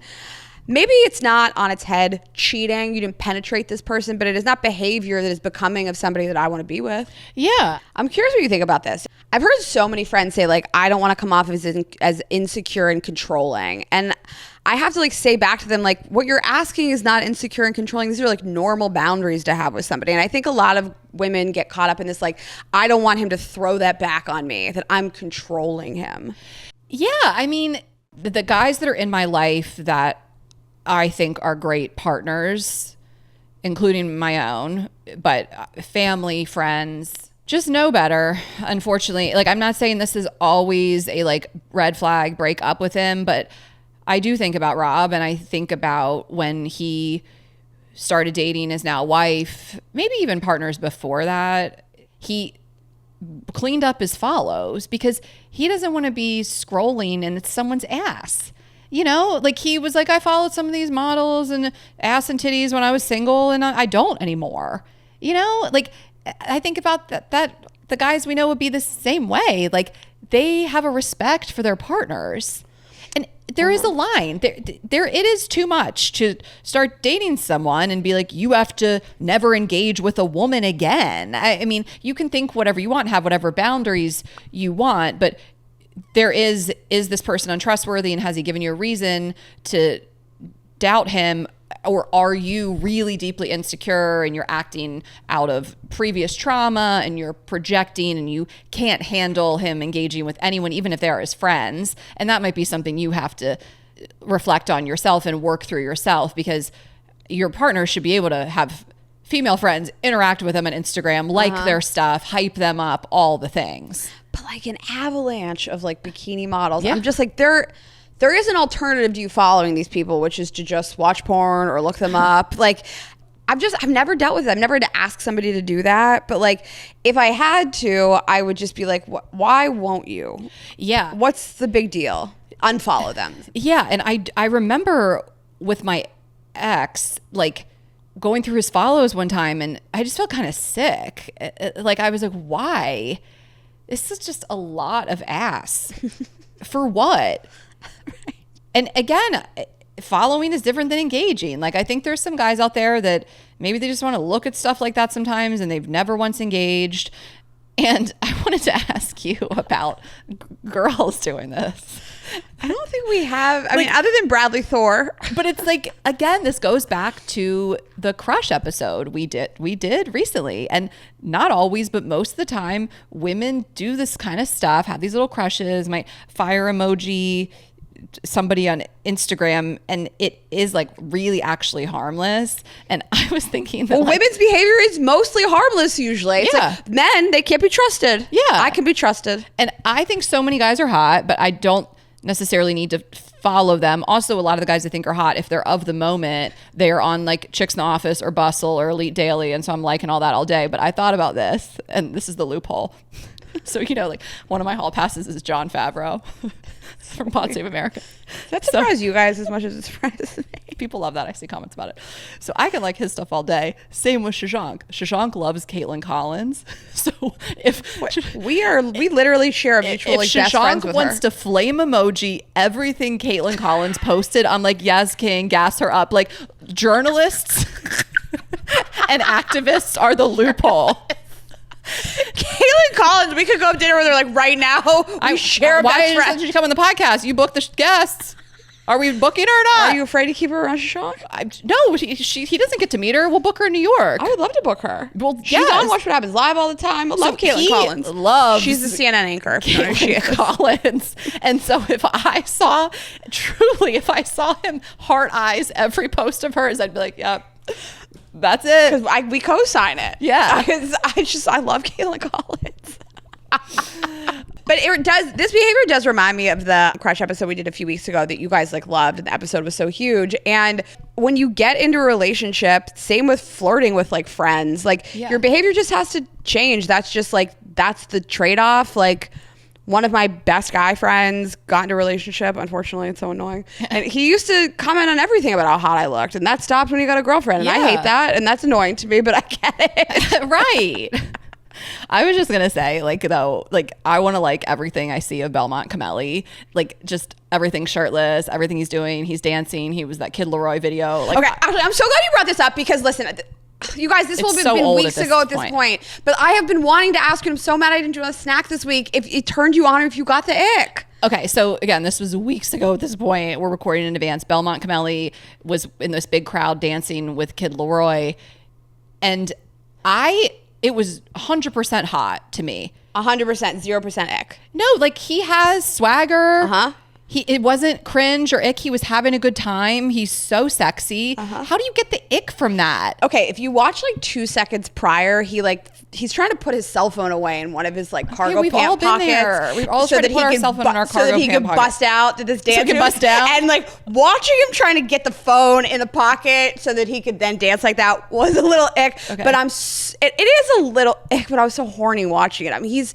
[SPEAKER 2] maybe it's not on its head cheating. You didn't penetrate this person, but it is not behavior that is becoming of somebody that I want to be with.
[SPEAKER 1] Yeah.
[SPEAKER 2] I'm curious what you think about this. I've heard so many friends say like, I don't want to come off as insecure and controlling. And I have to like say back to them, like, what you're asking is not insecure and controlling. These are like normal boundaries to have with somebody. And I think a lot of women get caught up in this, like, I don't want him to throw that back on me, that I'm controlling him.
[SPEAKER 1] Yeah. I mean, the guys that are in my life that I think are great partners, including my own, but family, friends, just know better. Unfortunately, like, I'm not saying this is always a like red flag, break up with him, but I do think about Rob, and I think about when he started dating his now wife, maybe even partners before that. He cleaned up his follows because he doesn't want to be scrolling in someone's ass. You know, like, he was like, I followed some of these models and ass and titties when I was single, and I don't anymore. You know, like, I think about that the guys we know would be the same way. Like, they have a respect for their partners. And there is a line there. It is too much to start dating someone and be like, you have to never engage with a woman again. I mean, you can think whatever you want, have whatever boundaries you want, but there is this person untrustworthy, and has he given you a reason to doubt him? Or are you really deeply insecure and you're acting out of previous trauma and you're projecting and you can't handle him engaging with anyone, even if they are his friends? And that might be something you have to reflect on yourself and work through yourself, because your partner should be able to have female friends, interact with them on Instagram, like their stuff, hype them up, all the things.
[SPEAKER 2] But like an avalanche of like bikini models.
[SPEAKER 1] Yeah.
[SPEAKER 2] I'm just like, there is an alternative to you following these people, which is to just watch porn or look them up. Like, I've never dealt with it. I've never had to ask somebody to do that. But like, if I had to, I would just be like, why won't you?
[SPEAKER 1] Yeah.
[SPEAKER 2] What's the big deal? Unfollow them.
[SPEAKER 1] Yeah. And I remember with my ex, like, going through his follows one time, and I just felt kind of sick. Like, I was like, why? This is just a lot of ass. For what? Right. And again, following is different than engaging. Like, I think there's some guys out there that maybe they just want to look at stuff like that sometimes, and they've never once engaged. And I wanted to ask you about girls doing this.
[SPEAKER 2] I don't think we have. I mean, other than Bradley Thor.
[SPEAKER 1] But it's like, again, this goes back to the crush episode we did recently. And not always, but most of the time, women do this kind of stuff, have these little crushes, might fire emoji somebody on Instagram, and it is like really actually harmless. And I was thinking that,
[SPEAKER 2] well, women's behavior is mostly harmless usually. It's like, men, they can't be trusted.
[SPEAKER 1] Yeah.
[SPEAKER 2] I can be trusted.
[SPEAKER 1] And I think so many guys are hot, but I don't necessarily need to follow them. Also, a lot of the guys I think are hot, if they're of the moment, they're on like Chicks in the Office or Bustle or Elite Daily, and so I'm liking all that all day. But I thought about this, and this is the loophole. So, you know, like, one of my hall passes is Jon Favreau from Pod Save America.
[SPEAKER 2] That surprised you guys as much as it surprises me.
[SPEAKER 1] People love that. I see comments about it. So I can like his stuff all day. Same with Shashank. Shashank loves Caitlin Collins. So if
[SPEAKER 2] we literally share a mutual like, best friends with her.
[SPEAKER 1] Shashank wants to flame emoji everything Caitlin Collins posted, I'm like, yes, king, gas her up. Like, journalists and activists are the loophole.
[SPEAKER 2] Caitlin Collins, we could go have dinner with her like right now. We share a best friend.
[SPEAKER 1] Why did she come on the podcast? You booked the guests. Are we booking her or not?
[SPEAKER 2] Are you afraid to keep her around Shashank?
[SPEAKER 1] No, he doesn't get to meet her. We'll book her in New York.
[SPEAKER 2] I would love to book her.
[SPEAKER 1] Well,
[SPEAKER 2] she's on Watch What Happens Live all the time. I love Caitlin Collins.
[SPEAKER 1] She's
[SPEAKER 2] the CNN anchor.
[SPEAKER 1] Caitlin Collins. And so if I saw him heart eyes every post of hers, I'd be like, yep. That's it.
[SPEAKER 2] Because we co-sign it.
[SPEAKER 1] Yeah.
[SPEAKER 2] I love Caitlin Collins. But this behavior does remind me of the crush episode we did a few weeks ago that you guys like loved, and the episode was so huge. And when you get into a relationship, same with flirting with like friends, like your behavior just has to change. That's just like, that's the trade-off. Like, one of my best guy friends got into a relationship. Unfortunately, it's so annoying. And he used to comment on everything about how hot I looked. And that stopped when he got a girlfriend. And I hate that. And that's annoying to me, but I get it.
[SPEAKER 1] Right. I was just going to say, like, though, like, I want to like everything I see of Belmont Cameli. Like, just everything shirtless, everything he's doing. He's dancing. He was that Kid Laroi video. Like,
[SPEAKER 2] okay. Actually, I'm so glad you brought this up because, listen, you guys, this will have been weeks ago at this point. But I have been wanting to ask you, I'm so mad I didn't do a snack this week, if it turned you on or if you got the ick.
[SPEAKER 1] Okay, so again, this was weeks ago at this point. We're recording in advance. Belmont Cameli was in this big crowd dancing with Kid Laroi. And it was 100% hot to me.
[SPEAKER 2] 100%, 0% ick.
[SPEAKER 1] No, like he has swagger.
[SPEAKER 2] Uh-huh.
[SPEAKER 1] It wasn't cringe or ick. He was having a good time. He's so sexy. How do you get the ick from that?
[SPEAKER 2] Okay, if you watch like 2 seconds prior, he's trying to put his cell phone away in one of his like cargo
[SPEAKER 1] we've
[SPEAKER 2] pant
[SPEAKER 1] all been
[SPEAKER 2] pockets.
[SPEAKER 1] there. We've all tried to put our cell phone in our cargo
[SPEAKER 2] so that he
[SPEAKER 1] pant
[SPEAKER 2] could
[SPEAKER 1] pocket.
[SPEAKER 2] bust out to this dance.
[SPEAKER 1] he could bust out?
[SPEAKER 2] And like watching him trying to get the phone in the pocket so that he could then dance like that was a little ick.
[SPEAKER 1] Okay.
[SPEAKER 2] But it is a little ick, but I was so horny watching it. I mean,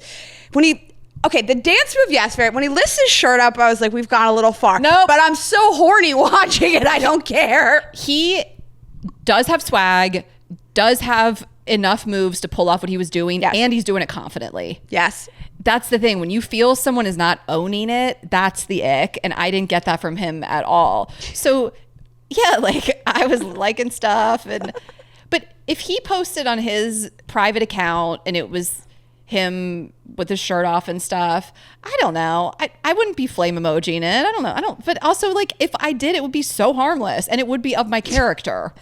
[SPEAKER 2] the dance move, yes, right. When he lifts his shirt up, I was like, we've gone a little far.
[SPEAKER 1] Nope.
[SPEAKER 2] But I'm so horny watching it, I don't care.
[SPEAKER 1] He does have swag, does have enough moves to pull off what he was doing,
[SPEAKER 2] Yes.
[SPEAKER 1] and he's doing it confidently.
[SPEAKER 2] Yes.
[SPEAKER 1] That's the thing. When you feel someone is not owning it, that's the ick. And I didn't get that from him at all. So, yeah, like I was liking stuff. But if he posted on his private account and it was him with his shirt off and stuff, I don't know. I wouldn't be flame emojiing it. I don't know. But also, like, if I did, it would be so harmless and it would be of my character.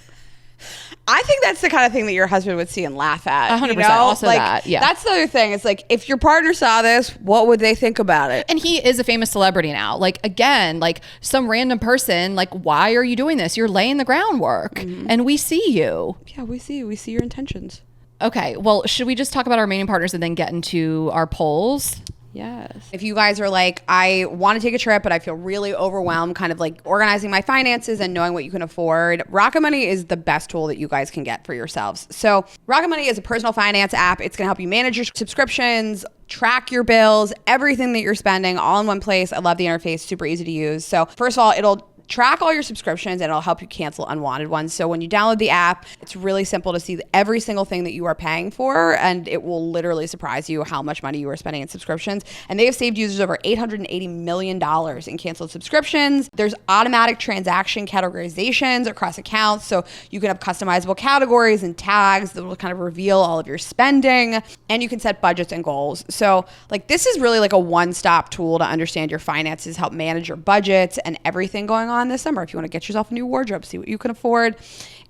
[SPEAKER 2] I think that's the kind of thing that your husband would see and laugh at.
[SPEAKER 1] 100%.
[SPEAKER 2] You know?
[SPEAKER 1] Also
[SPEAKER 2] like,
[SPEAKER 1] that, yeah.
[SPEAKER 2] That's the other thing. It's like, if your partner saw this, what would they think about it?
[SPEAKER 1] And he is a famous celebrity now. Like, again, like some random person, like, why are you doing this? You're laying the groundwork and we see you.
[SPEAKER 2] Yeah, we see your intentions.
[SPEAKER 1] Okay, well, should we just talk about our remaining partners and then get into our polls?
[SPEAKER 2] Yes. If you guys are like, I want to take a trip, but I feel really overwhelmed, kind of like organizing my finances and knowing what you can afford, Rocket Money is the best tool that you guys can get for yourselves. So Rocket Money is a personal finance app. It's going to help you manage your subscriptions, track your bills, everything that you're spending all in one place. I love the interface, super easy to use. So first of all, it'll track all your subscriptions and it'll help you cancel unwanted ones. So when you download the app, it's really simple to see every single thing that you are paying for, and it will literally surprise you how much money you are spending in subscriptions. And they have saved users over $880 million in canceled subscriptions. There's automatic transaction categorizations across accounts, so you can have customizable categories and tags that will kind of reveal all of your spending, and you can set budgets and goals. So like this is really like a one-stop tool to understand your finances, help manage your budgets and everything going on this summer. If you want to get yourself a new wardrobe, see what you can afford.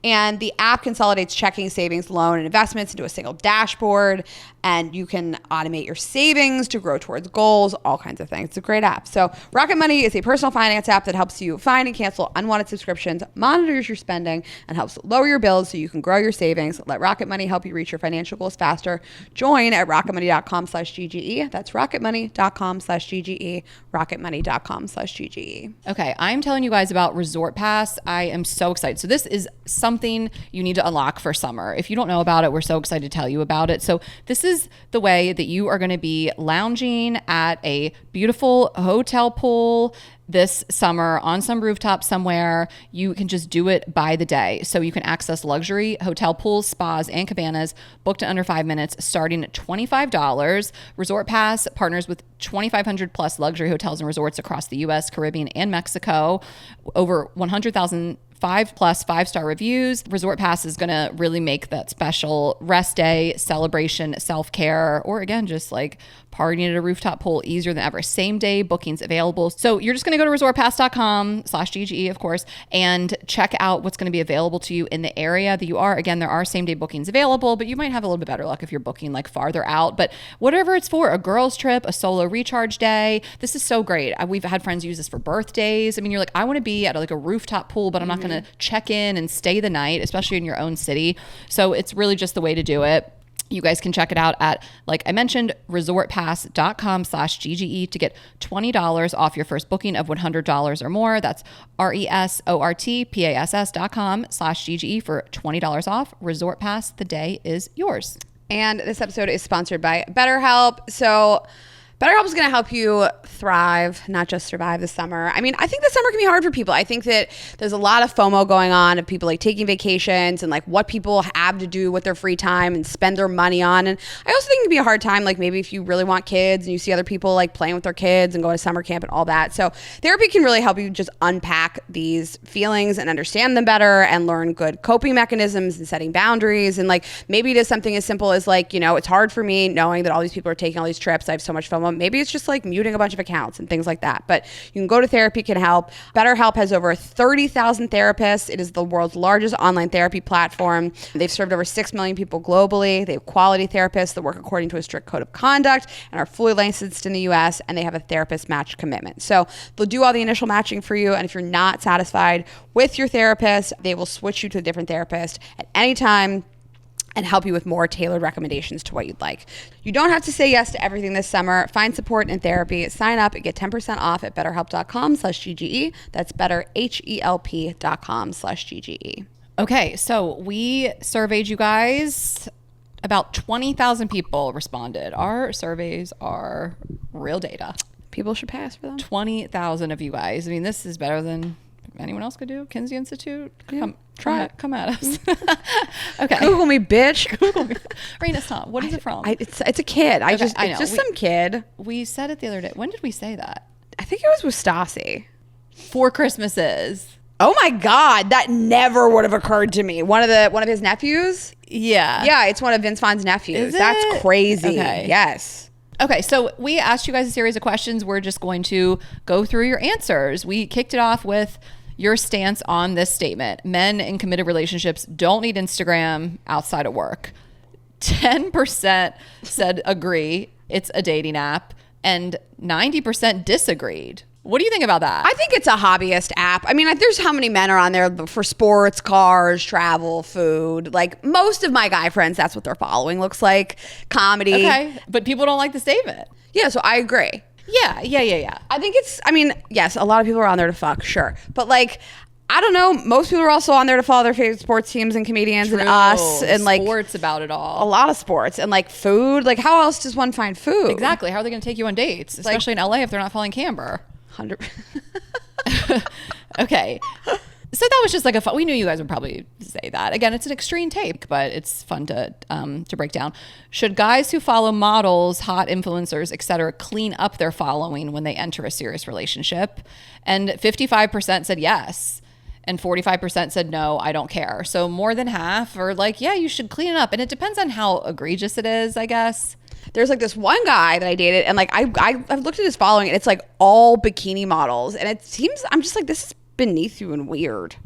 [SPEAKER 2] And the app consolidates checking, savings, loan, and investments into a single dashboard. And you can automate your savings to grow towards goals, all kinds of things. It's a great app. So Rocket Money is a personal finance app that helps you find and cancel unwanted subscriptions, monitors your spending, and helps lower your bills so you can grow your savings. Let Rocket Money help you reach your financial goals faster. Join at rocketmoney.com/GGE. That's rocketmoney.com/GGE. rocketmoney.com/GGE.
[SPEAKER 1] Okay, I'm telling you guys about Resort Pass. I am so excited. So this is something you need to unlock for summer. If you don't know about it, we're so excited to tell you about it. So this is the way that you are going to be lounging at a beautiful hotel pool this summer on some rooftop somewhere. You can just do it by the day. So you can access luxury hotel pools, spas, and cabanas booked in under 5 minutes starting at $25. Resort Pass partners with 2,500 plus luxury hotels and resorts across the US, Caribbean, and Mexico. Over 100,000 5+ 5-star reviews. Resort Pass is going to really make that special rest day, celebration, self-care, or again, just like partying at a rooftop pool easier than ever. Same day bookings available. So you're just going to go to resortpass.com/GGE, of course, and check out what's going to be available to you in the area that you are. Again, there are same day bookings available, but you might have a little bit better luck if you're booking like farther out. But whatever it's for, a girls trip, a solo recharge day, this is so great. We've had friends use this for birthdays. I mean, you're like, I want to be at like a rooftop pool, but I'm not going to check in and stay the night, especially in your own city. So it's really just the way to do it. You guys can check it out at, like I mentioned, resortpass.com/GGE to get $20 off your first booking of $100 or more. That's resortpass.com/GGE for $20 off. Resort Pass, the day is yours.
[SPEAKER 2] And this episode is sponsored by BetterHelp. So BetterHelp is going to help you thrive, not just survive the summer. I mean, I think the summer can be hard for people. I think that there's a lot of FOMO going on of people like taking vacations and like what people have to do with their free time and spend their money on. And I also think it can be a hard time, like maybe if you really want kids and you see other people like playing with their kids and going to summer camp and all that. So therapy can really help you just unpack these feelings and understand them better and learn good coping mechanisms and setting boundaries. And like maybe it is something as simple as like, you know, it's hard for me knowing that all these people are taking all these trips. I have so much FOMO. Maybe it's just like muting a bunch of accounts and things like that. But you can go to therapy, can help. BetterHelp has over 30,000 therapists. It is the world's largest online therapy platform. They've served over 6 million people globally. They have quality therapists that work according to a strict code of conduct and are fully licensed in the US, and they have a therapist match commitment. So they'll do all the initial matching for you, and if you're not satisfied with your therapist, they will switch you to a different therapist at any time and help you with more tailored recommendations to what you'd like. You don't have to say yes to everything this summer. Find support and therapy. Sign up and get 10% off at betterhelp.com/GGE. That's betterhelp.com/GGE.
[SPEAKER 1] Okay, so we surveyed you guys. About 20,000 people responded. Our surveys are real data.
[SPEAKER 2] People should pass for them.
[SPEAKER 1] 20,000 of you guys. I mean, this is better than anyone else could do. Kinsey Institute, come at us. Okay.
[SPEAKER 2] Google me, bitch.
[SPEAKER 1] Google me. Raina, stop. What is it from?
[SPEAKER 2] It's a kid.
[SPEAKER 1] I know.
[SPEAKER 2] It's just some kid.
[SPEAKER 1] We said it the other day. When did we say that?
[SPEAKER 2] I think it was with Stassi.
[SPEAKER 1] 4 Christmases.
[SPEAKER 2] Oh my God, that never would have occurred to me. One of his nephews?
[SPEAKER 1] Yeah.
[SPEAKER 2] Yeah, it's one of Vince Vaughn's nephews.
[SPEAKER 1] Is it?
[SPEAKER 2] That's crazy.
[SPEAKER 1] Okay.
[SPEAKER 2] Yes.
[SPEAKER 1] Okay, so we asked you guys a series of questions. We're just going to go through your answers. We kicked it off with your stance on this statement. Men in committed relationships don't need Instagram outside of work. 10% said agree, it's a dating app, and 90% disagreed. What do you think about that?
[SPEAKER 2] I think it's a hobbyist app. I mean, there's how many men are on there for sports, cars, travel, food. Like most of my guy friends, that's what their following looks like. Comedy.
[SPEAKER 1] Okay, but people don't like the statement.
[SPEAKER 2] Yeah, so I agree.
[SPEAKER 1] Yeah.
[SPEAKER 2] I think yes, a lot of people are on there to fuck, sure. But like, I don't know, most people are also on there to follow their favorite sports teams and comedians and us and like
[SPEAKER 1] sports about it all.
[SPEAKER 2] A lot of sports and like food. Like how else does one find food?
[SPEAKER 1] Exactly. How are they going to take you on dates? Especially in LA if they're not following Camber.
[SPEAKER 2] 100.
[SPEAKER 1] Okay. So that was just like we knew you guys would probably say that. Again, it's an extreme take, but it's fun to break down. Should guys who follow models, hot influencers, etc., clean up their following when they enter a serious relationship? And 55% said yes. And 45% said no, I don't care. So more than half are like, yeah, you should clean it up. And it depends on how egregious it is, I guess.
[SPEAKER 2] There's like this one guy that I dated, and like I've looked at his following, and it's like all bikini models, and it seems I'm just like, this is beneath you and weird.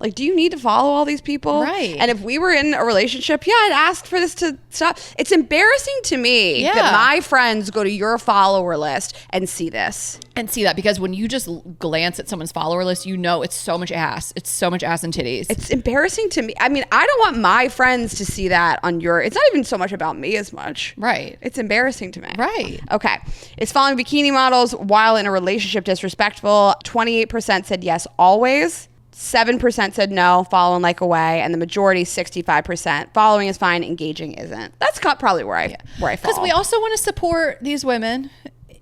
[SPEAKER 2] Like, do you need to follow all these people?
[SPEAKER 1] Right.
[SPEAKER 2] And if we were in a relationship, yeah, I'd ask for this to stop. It's embarrassing to me that my friends go to your follower list and see this.
[SPEAKER 1] And see that, because when you just glance at someone's follower list, you know it's so much ass. It's so much ass and titties.
[SPEAKER 2] It's embarrassing to me. I mean, I don't want my friends to see that on your... It's not even so much about me as much.
[SPEAKER 1] Right.
[SPEAKER 2] It's embarrassing to me.
[SPEAKER 1] Right.
[SPEAKER 2] Okay. Is following bikini models while in a relationship disrespectful? 28% said yes, always. 7% said no, follow and like away, and the majority, 65%, following is fine, engaging isn't. That's probably where I fall.
[SPEAKER 1] Because we also want to support these women,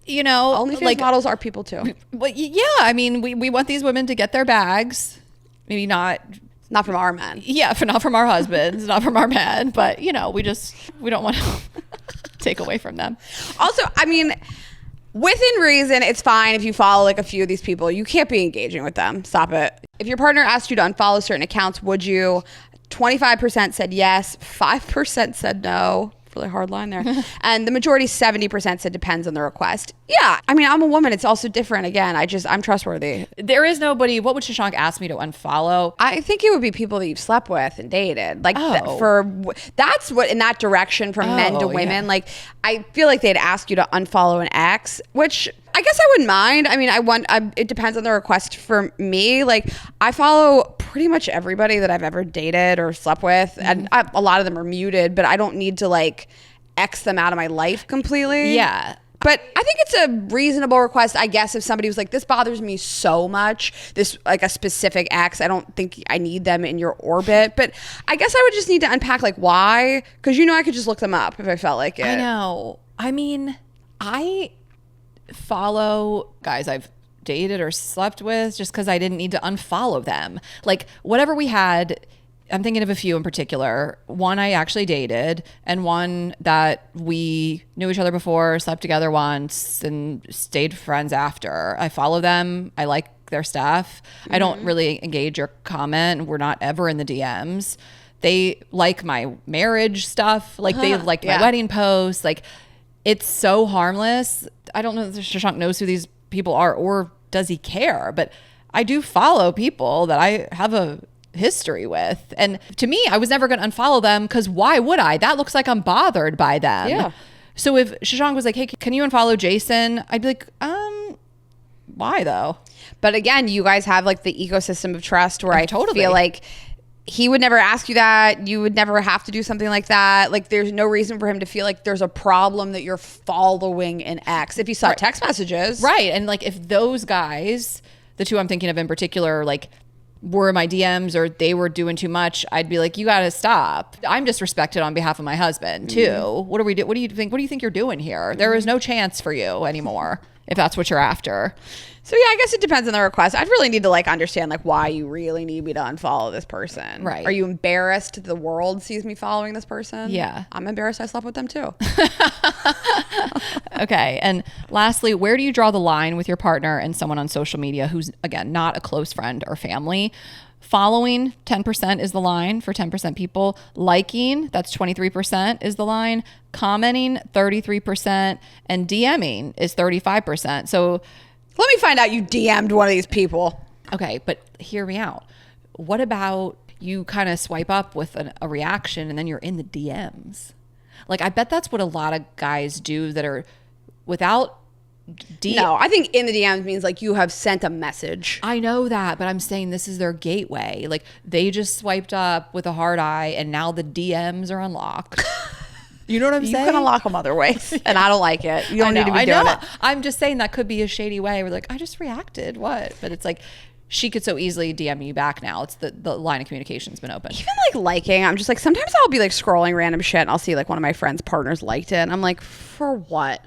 [SPEAKER 1] you know.
[SPEAKER 2] OnlyFans models are people too.
[SPEAKER 1] But yeah, I mean, we want these women to get their bags. Maybe not
[SPEAKER 2] from our men.
[SPEAKER 1] Yeah, not from our husbands, not from our men, but you know, we don't want to take away from them.
[SPEAKER 2] Also, I mean, within reason, it's fine if you follow like a few of these people. You can't be engaging with them. Stop it. If your partner asked you to unfollow certain accounts, would you? 25% said yes. 5% said no. Really hard line there. And the majority, 70%, said depends on the request. Yeah. I mean, I'm a woman. It's also different. Again, I'm trustworthy.
[SPEAKER 1] There is nobody. What would Shashank ask me to unfollow?
[SPEAKER 2] I think it would be people that you've slept with and dated. Like that's what in that direction from men to women. Yeah. Like I feel like they'd ask you to unfollow an ex, which I guess I wouldn't mind. I mean, it depends on the request for me. Like I follow pretty much everybody that I've ever dated or slept with. And a lot of them are muted, but I don't need to like X them out of my life completely.
[SPEAKER 1] Yeah.
[SPEAKER 2] But I think it's a reasonable request, I guess, if somebody was like, this bothers me so much, this like a specific ex, I don't think I need them in your orbit. But I guess I would just need to unpack like why, because I could just look them up if I felt like it.
[SPEAKER 1] I know. I mean, follow guys I've dated or slept with just because I didn't need to unfollow them. Like whatever we had, I'm thinking of a few in particular. One I actually dated, and one that we knew each other before, slept together once, and stayed friends after. I follow them. I like their stuff. I don't really engage or comment. We're not ever in the DMs. They like my marriage stuff. Like they like my wedding posts. Like it's so harmless. I don't know if Shashank knows who these people are or does he care, but I do follow people that I have a history with. And to me, I was never going to unfollow them because why would I? That looks like I'm bothered by them.
[SPEAKER 2] Yeah.
[SPEAKER 1] So if Shashank was like, hey, can you unfollow Jason? I'd be like, why though?
[SPEAKER 2] But again, you guys have like the ecosystem of trust where I
[SPEAKER 1] totally
[SPEAKER 2] feel like he would never ask you that. You would never have to do something like that. Like there's no reason for him to feel like there's a problem that you're following an ex. If you saw text messages.
[SPEAKER 1] Right. And like if those guys, the two I'm thinking of in particular, like were in my DMs or they were doing too much, I'd be like, you got to stop. I'm disrespected on behalf of my husband too. What do we do? What do you think you're doing here? There is no chance for you anymore if that's what you're after.
[SPEAKER 2] So yeah, I guess it depends on the request. I'd really need to like understand like why you really need me to unfollow this person.
[SPEAKER 1] Right.
[SPEAKER 2] Are you embarrassed the world sees me following this person?
[SPEAKER 1] Yeah.
[SPEAKER 2] I'm embarrassed I slept with them too.
[SPEAKER 1] Okay. And lastly, where do you draw the line with your partner and someone on social media who's, again, not a close friend or family? Following, 10% is the line for 10% people. Liking, that's 23% is the line. Commenting, 33%. And DMing is 35%. So
[SPEAKER 2] Let me find out you DM'd one of these people.
[SPEAKER 1] okay, but hear me out. What about you kind of swipe up with a reaction and then you're in the DMs? Like, I bet that's what a lot of guys do that are without
[SPEAKER 2] No, I think in the DMs means like you have sent a message.
[SPEAKER 1] I know that, but I'm saying this is their gateway. Like, they just swiped up with a hard eye and now the DMs are unlocked. You know what I'm
[SPEAKER 2] You
[SPEAKER 1] saying?
[SPEAKER 2] can unlock them other ways, and I don't like it. You don't need to be doing it.
[SPEAKER 1] I'm just saying that could be a shady way. We're like, I just reacted. What? But it's like, she could so easily DM you back now. It's the line of communication's been open.
[SPEAKER 2] Even like liking, I'm just like, sometimes I'll be like scrolling random shit and I'll see like one of my friends' partners liked it. And I'm like, for what?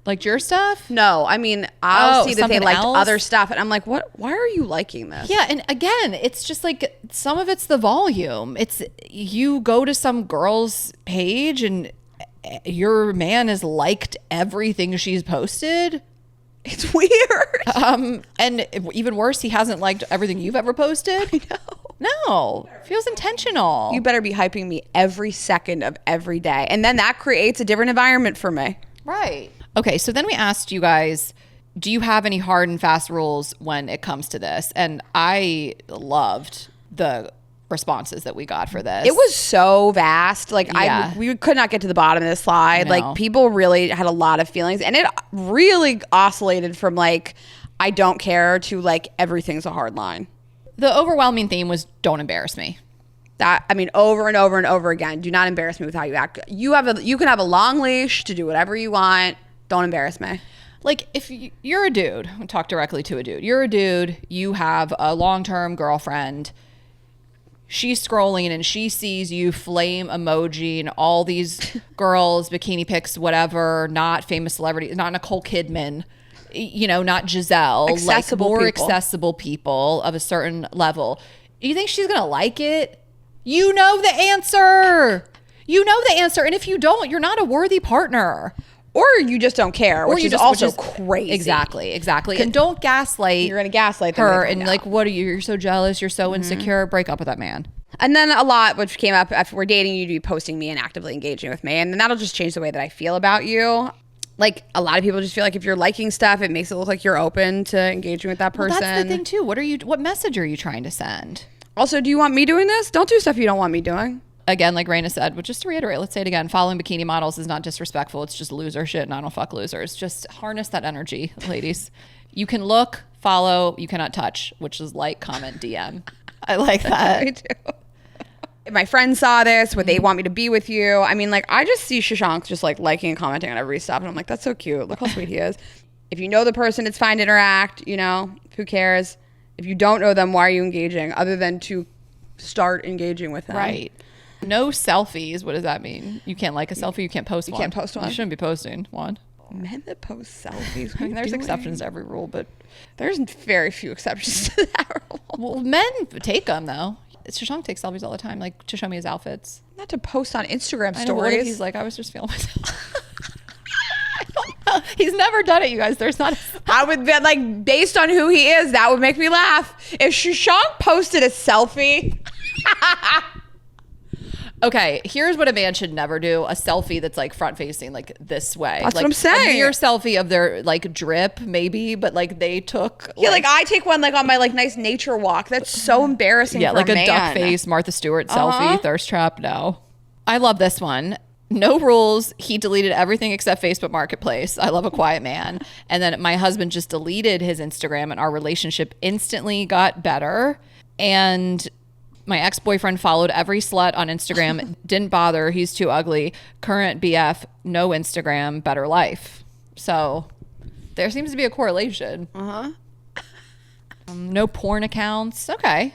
[SPEAKER 1] Like your stuff?
[SPEAKER 2] No, I mean, I'll see that they
[SPEAKER 1] something
[SPEAKER 2] liked
[SPEAKER 1] else?
[SPEAKER 2] other stuff. And I'm like, what? Why are you liking this?
[SPEAKER 1] Yeah, and again, it's just like some of it's the volume. It's you go to some girl's page and your man has liked everything she's posted.
[SPEAKER 2] It's weird.
[SPEAKER 1] And even worse, he hasn't liked everything you've ever posted.
[SPEAKER 2] I know.
[SPEAKER 1] No, feels intentional.
[SPEAKER 2] You better be hyping me every second of every day. And then that creates a different environment for me.
[SPEAKER 1] Right. Okay, so then we asked you guys, do you have any hard and fast rules when it comes to this? And I loved the responses that we got for this.
[SPEAKER 2] It was so vast. Like
[SPEAKER 1] Yeah.
[SPEAKER 2] we could not get to the bottom of this slide.
[SPEAKER 1] No.
[SPEAKER 2] Like people really had a lot of feelings, and it really oscillated from like I don't care to like everything's a hard line.
[SPEAKER 1] The overwhelming theme was don't embarrass me.
[SPEAKER 2] That, I mean, over and over and over again, do not embarrass me with how you act. You can have a long leash to do whatever you want. Don't embarrass me.
[SPEAKER 1] Like if you're a dude, I'll talk directly to a dude. You're a dude, you have a long-term girlfriend. She's scrolling and she sees you flame emoji and all these girls, bikini pics, whatever, not famous celebrities, not Nicole Kidman, you know, not Giselle,
[SPEAKER 2] Accessible
[SPEAKER 1] like more
[SPEAKER 2] people.
[SPEAKER 1] accessible people of a certain level. Do you think she's going to like it? You know the answer. You know the answer. And if you don't, you're not a worthy partner.
[SPEAKER 2] Or you just don't care, which is also crazy.
[SPEAKER 1] Exactly. And don't gaslight.
[SPEAKER 2] You're gonna gaslight them
[SPEAKER 1] her
[SPEAKER 2] right
[SPEAKER 1] and
[SPEAKER 2] now.
[SPEAKER 1] like, what are you? You're so jealous. You're so insecure. Break up with that man.
[SPEAKER 2] And then a lot, which came up after we're dating, you to be posting me and actively engaging with me. And then that'll just change the way that I feel about you. Like a lot of people just feel like if you're liking stuff, it makes it look like you're open to engaging with that person.
[SPEAKER 1] Well, that's the thing too. What message are you trying to send?
[SPEAKER 2] Also, do you want me doing this? Don't do stuff you don't want me doing.
[SPEAKER 1] Again, like Raina said, but just to reiterate, let's say it again. Following bikini models is not disrespectful. It's just loser shit and I don't fuck losers. Just harness that energy, ladies. You can look, follow, you cannot touch, which is like, comment, DM. I like that.
[SPEAKER 2] Me too. If my friends saw this, would they want me to be with you? I mean, like, I just see Shashank just like liking and commenting on every stuff. And I'm like, that's so cute. Look how sweet he is. If you know the person, it's fine to interact, you know, who cares? If you don't know them, why are you engaging other than to start engaging with them?
[SPEAKER 1] Right. No selfies. What does that mean? You can't like a selfie. You can't post one.
[SPEAKER 2] can't post one.
[SPEAKER 1] You shouldn't be posting one.
[SPEAKER 2] Men that post selfies. What
[SPEAKER 1] I mean,
[SPEAKER 2] are
[SPEAKER 1] there's
[SPEAKER 2] you doing?
[SPEAKER 1] exceptions to every rule, but
[SPEAKER 2] There's very few exceptions to that rule.
[SPEAKER 1] well, men take them though. Shashank takes selfies all the time, like to show me his outfits.
[SPEAKER 2] Not to post on Instagram
[SPEAKER 1] I know, but what if
[SPEAKER 2] stories.
[SPEAKER 1] he's like, I was just feeling myself. I don't know. He's never done it, you guys. There's not.
[SPEAKER 2] I would be like, based on who he is, that would make me laugh. If Shashank posted a selfie.
[SPEAKER 1] Okay, here's what a man should never do: a selfie that's like front facing, like this way.
[SPEAKER 2] That's
[SPEAKER 1] like,
[SPEAKER 2] what I'm saying.
[SPEAKER 1] A mere selfie of their like drip, maybe, but like they took.
[SPEAKER 2] Yeah, like I take one like on my like nice nature walk. That's so embarrassing.
[SPEAKER 1] Yeah,
[SPEAKER 2] for
[SPEAKER 1] like a
[SPEAKER 2] man.
[SPEAKER 1] duck face Martha Stewart selfie, thirst trap. No, I love this one. No rules. He deleted everything except Facebook Marketplace. I love a quiet man. And then my husband just deleted his Instagram, and our relationship instantly got better. And my ex-boyfriend followed every slut on Instagram. Didn't bother. He's too ugly. Current BF, no Instagram, better life. So there seems to be a correlation. No porn accounts. Okay.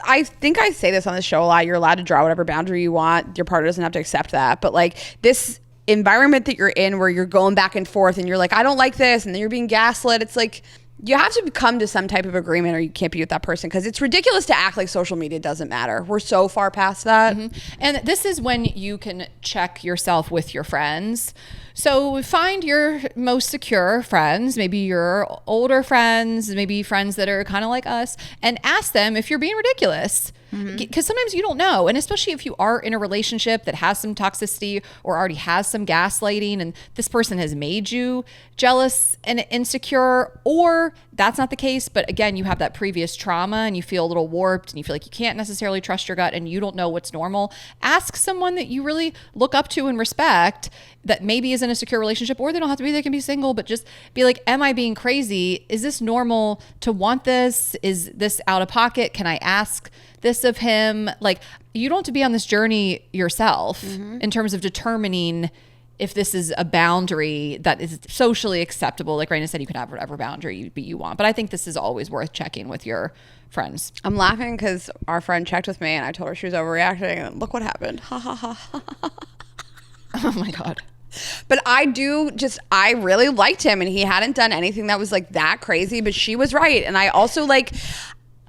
[SPEAKER 2] I think I say this on the show a lot. You're allowed to draw whatever boundary you want. Your partner doesn't have to accept that. But like this environment that you're in where you're going back and forth and you're like, I don't like this. And then you're being gaslit. It's like, you have to come to some type of agreement or you can't be with that person, because it's ridiculous to act like social media doesn't matter. We're so far past that.
[SPEAKER 1] And this is when you can check yourself with your friends. So find your most secure friends, maybe your older friends, maybe friends that are kind of like us, and ask them if you're being ridiculous. Because sometimes you don't know. And especially if you are in a relationship that has some toxicity or already has some gaslighting, and this person has made you jealous and insecure, or that's not the case, but again, you have that previous trauma and you feel a little warped and you feel like you can't necessarily trust your gut and you don't know what's normal. Ask someone that you really look up to and respect that maybe is in a secure relationship, or they don't have to be, they can be single, but just be like, am I being crazy? Is this normal to want this? Is this out of pocket? Can I ask this of him? Like, you don't have to be on this journey yourself in terms of determining if this is a boundary that is socially acceptable. Like Raina said, you can have whatever boundary you want, but I think this is always worth checking with your friends.
[SPEAKER 2] I'm laughing because our friend checked with me and I told her she was overreacting, and look what happened. Ha ha ha.
[SPEAKER 1] Oh my God.
[SPEAKER 2] But I really liked him, and he hadn't done anything that was like that crazy, but she was right. And I also like,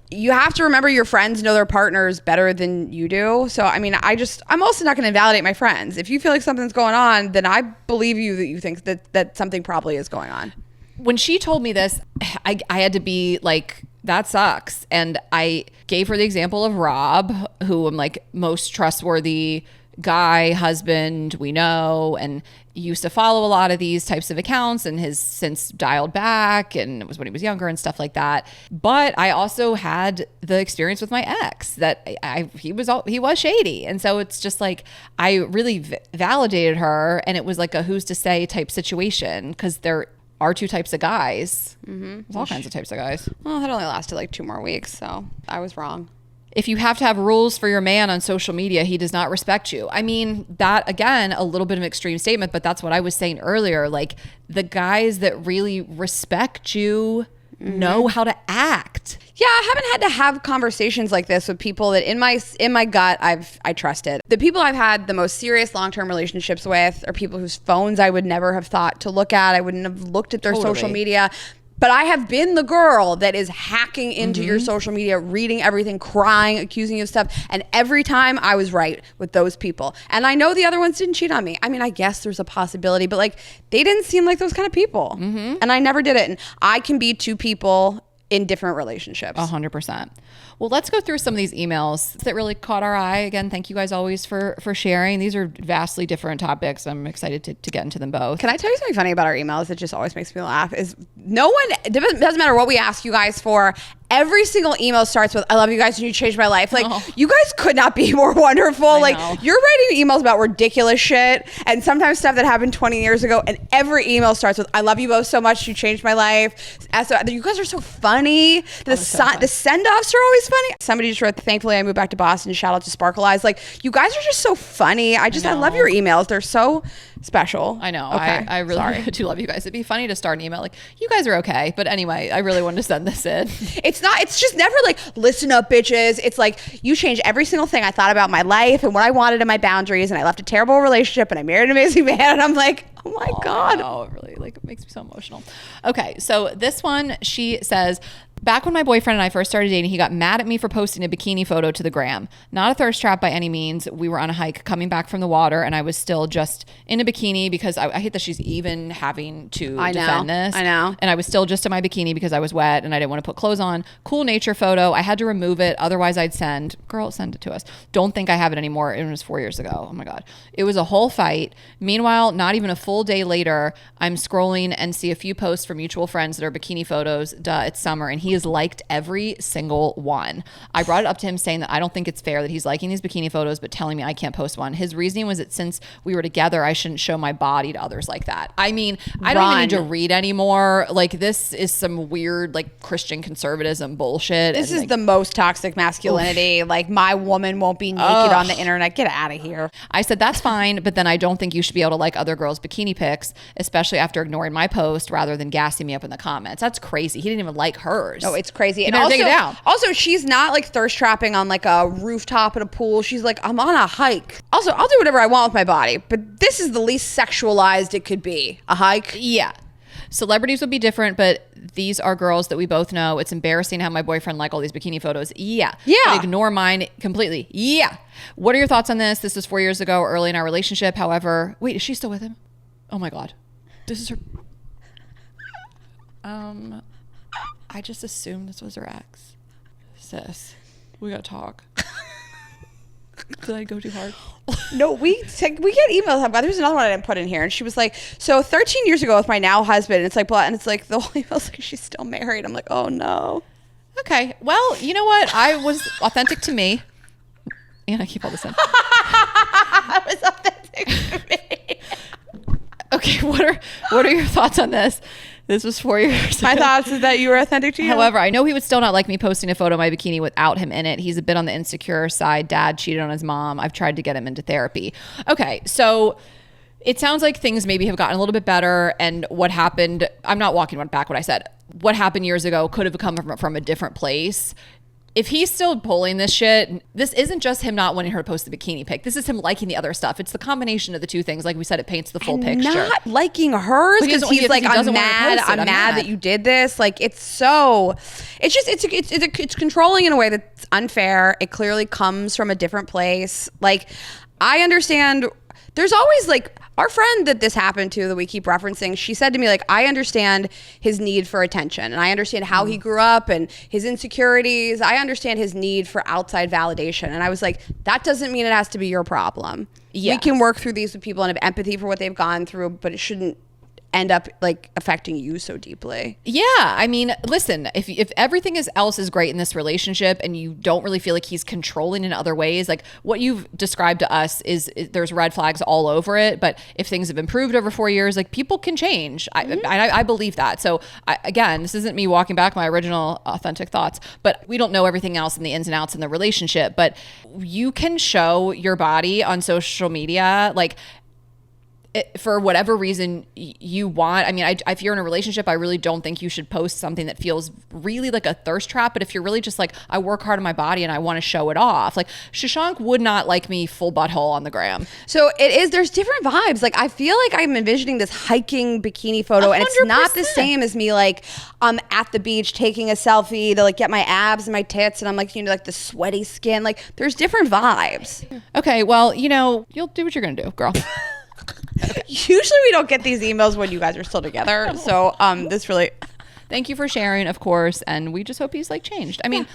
[SPEAKER 2] you have to remember your friends know their partners better than you do. So, I mean, I'm also not going to invalidate my friends. If you feel like something's going on, then I believe you that you think that something probably is going on.
[SPEAKER 1] When she told me this, I had to be like, that sucks. And I gave her the example of Rob, who I'm like, most trustworthy guy, husband we know, and used to follow a lot of these types of accounts and has since dialed back, and it was when he was younger and stuff like that. But I also had the experience with my ex that he was shady, and so it's just like I really validated her, and it was like a who's to say type situation, because there are two types of guys. There's all kinds of types of guys.
[SPEAKER 2] Well, that only lasted like 2 more weeks, so I was wrong.
[SPEAKER 1] If you have to have rules for your man on social media, he does not respect you. I mean, that, again, a little bit of an extreme statement, but that's what I was saying earlier. Like, the guys that really respect you know how to act.
[SPEAKER 2] Yeah, I haven't had to have conversations like this with people that in my gut I trusted. The people I've had the most serious long-term relationships with are people whose phones I would never have thought to look at. I wouldn't have looked at their social media. But I have been the girl that is hacking into your social media, reading everything, crying, accusing you of stuff. And every time I was right with those people. And I know the other ones didn't cheat on me. I mean, I guess there's a possibility, but like they didn't seem like those kind of people. And I never did it. And I can be 2 people in different relationships.
[SPEAKER 1] 100%. Well, let's go through some of these emails that really caught our eye. Again, thank you guys always for sharing. These are vastly different topics. I'm excited to get into them both.
[SPEAKER 2] Can I tell you something funny about our emails that just always makes me laugh? Is no one, it doesn't matter what we ask you guys for, every single email starts with, I love you guys and you changed my life. Like, you guys could not be more wonderful. Like, you're writing emails about ridiculous shit and sometimes stuff that happened 20 years ago. And every email starts with, I love you both so much. You changed my life. So, you guys are so funny. The send-offs are always is funny? Somebody just wrote, thankfully I moved back to Boston. Shout out to Sparkle Eyes. Like, you guys are just so funny. I love your emails. They're so special.
[SPEAKER 1] I know.
[SPEAKER 2] Okay.
[SPEAKER 1] I really do love you guys. It'd be funny to start an email like, you guys are okay. But anyway, I really wanted to send this in.
[SPEAKER 2] It's just never like, listen up, bitches. It's like, you changed every single thing I thought about my life and what I wanted in my boundaries, and I left a terrible relationship and I married an amazing man. And I'm like, oh my God.
[SPEAKER 1] Oh, it really like makes me so emotional. Okay, so this one, she says, back when my boyfriend and I first started dating, he got mad at me for posting a bikini photo to the gram. Not a thirst trap by any means. We were on a hike coming back from the water, and I was still just in a bikini because I hate that she's even having to defend this.
[SPEAKER 2] I know.
[SPEAKER 1] And I was still just in my bikini because I was wet and I didn't want to put clothes on. Cool nature photo. I had to remove it. Otherwise, I'd send. Girl, send it to us. Don't think I have it anymore. It was 4 years ago. Oh my God. It was a whole fight. Meanwhile, not even a full day later, I'm scrolling and see a few posts from mutual friends that are bikini photos. Duh, it's summer. And he has liked every single one. I brought it up to him saying that I don't think it's fair that he's liking these bikini photos, but telling me I can't post one. His reasoning was that since we were together, I shouldn't show my body to others like that. I mean, I don't even need to read anymore. Like, this is some weird, like, Christian conservatism bullshit.
[SPEAKER 2] This
[SPEAKER 1] and,
[SPEAKER 2] is
[SPEAKER 1] like,
[SPEAKER 2] the most toxic masculinity. Like, my woman won't be naked on the internet. Get out of here.
[SPEAKER 1] I said, that's fine, but then I don't think you should be able to like other girls' bikini pics, especially after ignoring my post rather than gassing me up in the comments. That's crazy. He didn't even like hers.
[SPEAKER 2] No, it's crazy.
[SPEAKER 1] You
[SPEAKER 2] And
[SPEAKER 1] better
[SPEAKER 2] also,
[SPEAKER 1] take it down.
[SPEAKER 2] also, she's not like thirst trapping on like a rooftop at a pool. She's like, I'm on a hike. Also, I'll do whatever I want with my body, but this is the least sexualized it could be. A hike.
[SPEAKER 1] Yeah. Celebrities would be different, but these are girls that we both know. It's embarrassing how my boyfriend like all these bikini photos. Yeah.
[SPEAKER 2] Yeah.
[SPEAKER 1] But ignore mine completely. Yeah. What are your thoughts on this? This was 4 years ago, early in our relationship. However, wait, is she still with him? Oh my God. This is her. I just assumed this was her ex. Sis, we gotta talk. Did I go too hard?
[SPEAKER 2] No, we get emails. There's another one I didn't put in here, and she was like, "So 13 years ago with my now husband." And it's like, blah, and it's like the whole email's like she's still married. I'm like, oh no.
[SPEAKER 1] Okay, well, you know what? I was authentic to me, and I keep all this in.
[SPEAKER 2] I was authentic to me.
[SPEAKER 1] Okay, what are your thoughts on this? This was 4 years ago.
[SPEAKER 2] My thoughts is that you were authentic to you.
[SPEAKER 1] However, I know he would still not like me posting a photo of my bikini without him in it. He's a bit on the insecure side. Dad cheated on his mom. I've tried to get him into therapy. Okay, so it sounds like things maybe have gotten a little bit better, and what happened, I'm not walking back what I said. What happened years ago could have come from a different place. If he's still pulling this shit, this isn't just him not wanting her to post the bikini pic. This is him liking the other stuff. It's the combination of the two things. Like we said, it paints the full picture.
[SPEAKER 2] Not liking hers because he's like, I'm mad that you did this. Like, it's controlling in a way that's unfair. It clearly comes from a different place. Like, I understand. There's always like our friend that this happened to that we keep referencing. She said to me, like, I understand his need for attention, and I understand how he grew up and his insecurities. I understand his need for outside validation. And I was like, that doesn't mean it has to be your problem.
[SPEAKER 1] Yeah.
[SPEAKER 2] We can work through these with people and have empathy for what they've gone through, but it shouldn't end up like affecting you so deeply.
[SPEAKER 1] Yeah, I mean, listen, if everything else is great in this relationship and you don't really feel like he's controlling in other ways, like what you've described to us is there's red flags all over it. But if things have improved over 4 years, like people can change. I believe that. So again, this isn't me walking back my original authentic thoughts, but we don't know everything else in the ins and outs in the relationship. But you can show your body on social media, like, for whatever reason you want. I mean, if you're in a relationship, I really don't think you should post something that feels really like a thirst trap. But if you're really just like, I work hard on my body and I want to show it off, like Shashank would not like me full butthole on the gram.
[SPEAKER 2] So there's different vibes. Like, I feel like I'm envisioning this hiking bikini photo 100%. And it's not the same as me like I'm at the beach taking a selfie to like get my abs and my tits and I'm like, like the sweaty skin. Like, there's different vibes.
[SPEAKER 1] Okay, well, you'll do what you're gonna do, girl.
[SPEAKER 2] Usually we don't get these emails when you guys are still together. So this really...
[SPEAKER 1] Thank you for sharing, of course. And we just hope he's like changed. I mean,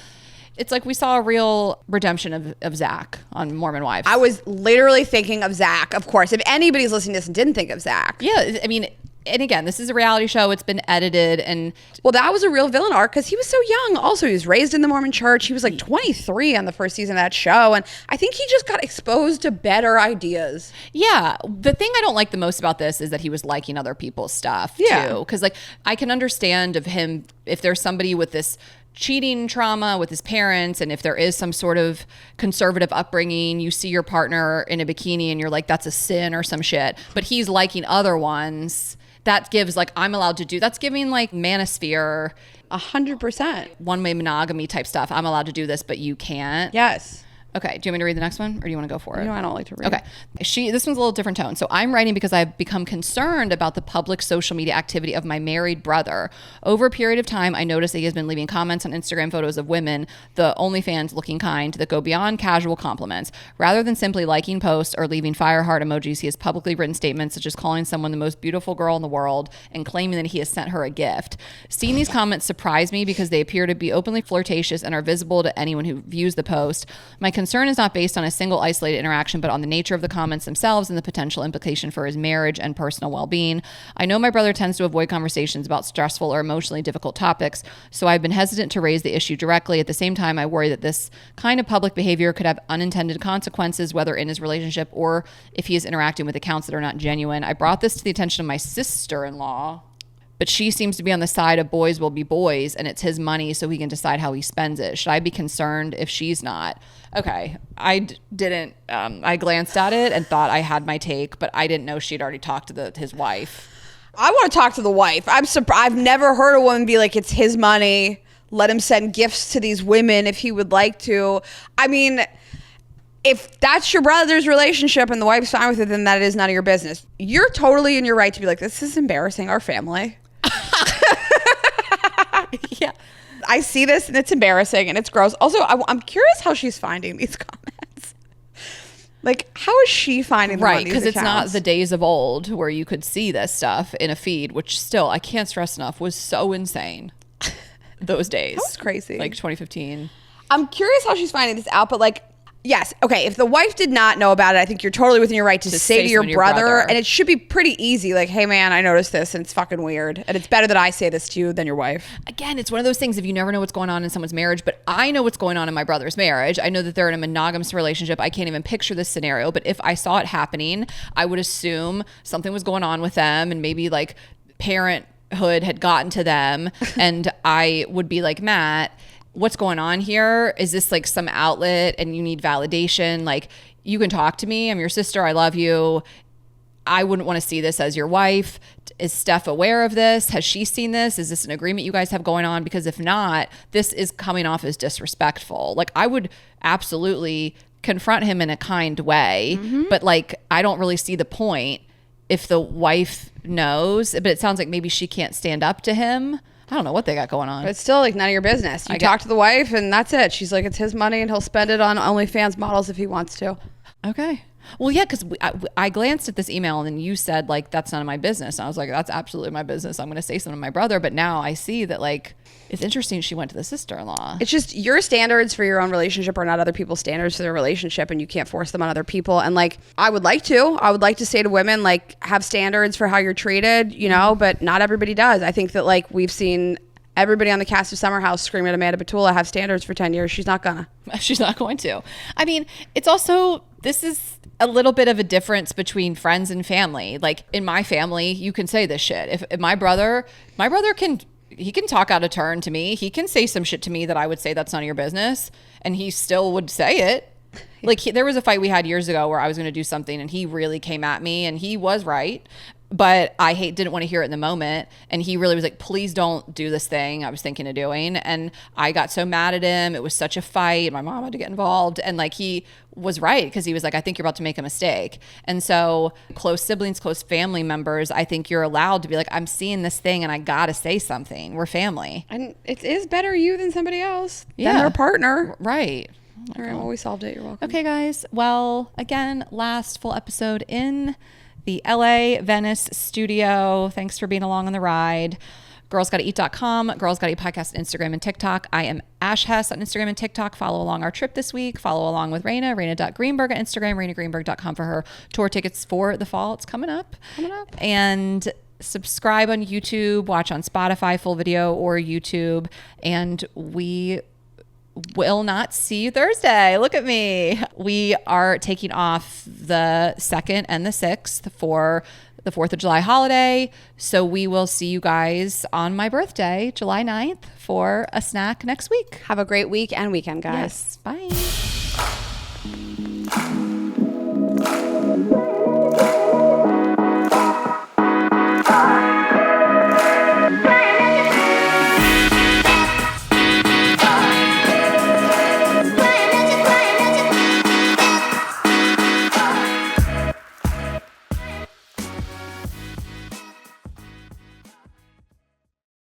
[SPEAKER 1] it's like we saw a real redemption of Zach on Mormon Wives.
[SPEAKER 2] I was literally thinking of Zach, of course. If anybody's listening to this and didn't think of Zach.
[SPEAKER 1] Yeah, I mean... And again, this is a reality show. It's been edited. And
[SPEAKER 2] well, that was a real villain arc because he was so young. Also, he was raised in the Mormon church. He was like 23 on the first season of that show. And I think he just got exposed to better ideas.
[SPEAKER 1] Yeah. The thing I don't like the most about this is that he was liking other people's stuff too. Because like I can understand of him if there's somebody with this cheating trauma with his parents, and if there is some sort of conservative upbringing, you see your partner in a bikini and you're like, that's a sin or some shit, but he's liking other ones, that gives like, I'm allowed to do, that's giving like manosphere,
[SPEAKER 2] 100%.
[SPEAKER 1] one-way monogamy type stuff. I'm allowed to do this, but you can't.
[SPEAKER 2] Yes.
[SPEAKER 1] Okay, do you want me to read the next one, or do you want to go for it?
[SPEAKER 2] No, I don't like to read.
[SPEAKER 1] Okay. This one's a little different tone. So I'm writing because I've become concerned about the public social media activity of my married brother. Over a period of time, I noticed that he has been leaving comments on Instagram photos of women, the OnlyFans looking kind, that go beyond casual compliments. Rather than simply liking posts or leaving fire heart emojis, he has publicly written statements such as calling someone the most beautiful girl in the world and claiming that he has sent her a gift. Seeing these comments surprise me because they appear to be openly flirtatious and are visible to anyone who views the post. My concern is not based on a single isolated interaction, but on the nature of the comments themselves and the potential implication for his marriage and personal well-being. I know my brother tends to avoid conversations about stressful or emotionally difficult topics, so I've been hesitant to raise the issue directly. At the same time, I worry that this kind of public behavior could have unintended consequences, whether in his relationship or if he is interacting with accounts that are not genuine. I brought this to the attention of my sister-in-law, but she seems to be on the side of boys will be boys and it's his money so he can decide how he spends it. Should I be concerned if she's not? Okay, I didn't, I glanced at it and thought I had my take, but I didn't know she'd already talked to his wife.
[SPEAKER 2] I want to talk to the wife. I'm surprised. I've never heard a woman be like, it's his money. Let him send gifts to these women if he would like to. I mean, if that's your brother's relationship and the wife's fine with it, then that is none of your business. You're totally in your right to be like, this is embarrassing our family.
[SPEAKER 1] Yeah.
[SPEAKER 2] I see this and it's embarrassing and it's gross. Also, I'm curious how she's finding these comments. Like, how is she finding them on
[SPEAKER 1] Right,
[SPEAKER 2] these
[SPEAKER 1] because it's not
[SPEAKER 2] accounts?
[SPEAKER 1] the days of old where you could see this stuff in a feed, which still, I can't stress enough, was so insane those days.
[SPEAKER 2] That was crazy.
[SPEAKER 1] Like 2015.
[SPEAKER 2] I'm curious how she's finding this out, but like, yes, okay, if the wife did not know about it, I think you're totally within your right to say to your
[SPEAKER 1] something
[SPEAKER 2] brother, and it should be pretty easy, like, hey man, I noticed this and it's fucking weird, and it's better that I say this to you than your wife.
[SPEAKER 1] Again, it's one of those things, if you never know what's going on in someone's marriage, but I know what's going on in my brother's marriage. I know that they're in a monogamous relationship. I can't even picture this scenario, but if I saw it happening, I would assume something was going on with them, and maybe like parenthood had gotten to them, and I would be like, Matt, what's going on here? Is this like some outlet and you need validation? Like, you can talk to me. I'm your sister. I love you. I wouldn't want to see this as your wife. Is Steph aware of this? Has she seen this? Is this an agreement you guys have going on? Because if not, this is coming off as disrespectful. Like, I would absolutely confront him in a kind way, but like, I don't really see the point if the wife knows, but it sounds like maybe she can't stand up to him. I don't know what they got going on.
[SPEAKER 2] But it's still like none of your business. You talk to the wife and that's it. She's like, it's his money and he'll spend it on OnlyFans models if he wants to.
[SPEAKER 1] Okay. Well, yeah, because I glanced at this email and then you said like, that's none of my business. And I was like, that's absolutely my business. I'm going to say something to my brother. But now I see that like, it's interesting she went to the sister-in-law.
[SPEAKER 2] It's just your standards for your own relationship are not other people's standards for their relationship, and you can't force them on other people. And like, I would like to say to women, like, have standards for how you're treated, you know, but not everybody does. I think that like we've seen everybody on the cast of Summer House scream at Amanda Batula, have standards for 10 years. She's not going to. I mean, it's also, this is a little bit of a difference between friends and family. Like, in my family, you can say this shit. If my brother can talk out of turn to me. He can say some shit to me that I would say that's none of your business, and he still would say it. Like, there was a fight we had years ago where I was going to do something and he really came at me, and he was right, but I didn't want to hear it in the moment. And he really was like, please don't do this thing I was thinking of doing. And I got so mad at him. It was such a fight. My mom had to get involved. And like, he was right, because he was like, I think you're about to make a mistake. And so close siblings, close family members, I think you're allowed to be like, I'm seeing this thing and I got to say something. We're family. And it is better you than somebody else,
[SPEAKER 1] Yeah.
[SPEAKER 2] than their partner.
[SPEAKER 1] Right.
[SPEAKER 2] All right, well, we solved it. You're welcome.
[SPEAKER 1] Okay, guys. Well, again, last full episode in the LA Venice studio. Thanks for being along on the ride. girlsgottaeat.com, Girls Gotta Eat podcast, Instagram and TikTok. I am Ash Hess on Instagram and TikTok. Follow along our trip this week. Follow along with Raina.Greenberg on Instagram, RainaGreenberg.com for her tour tickets for the fall. It's coming up. And subscribe on YouTube, watch on Spotify, full video or YouTube. And we will not see you Thursday. Look at me. We are taking off the 2nd and the 6th for the 4th of July holiday. So we will see you guys on my birthday, July 9th, for a snack next week.
[SPEAKER 2] Have a great week and weekend, guys.
[SPEAKER 1] Yes. Bye.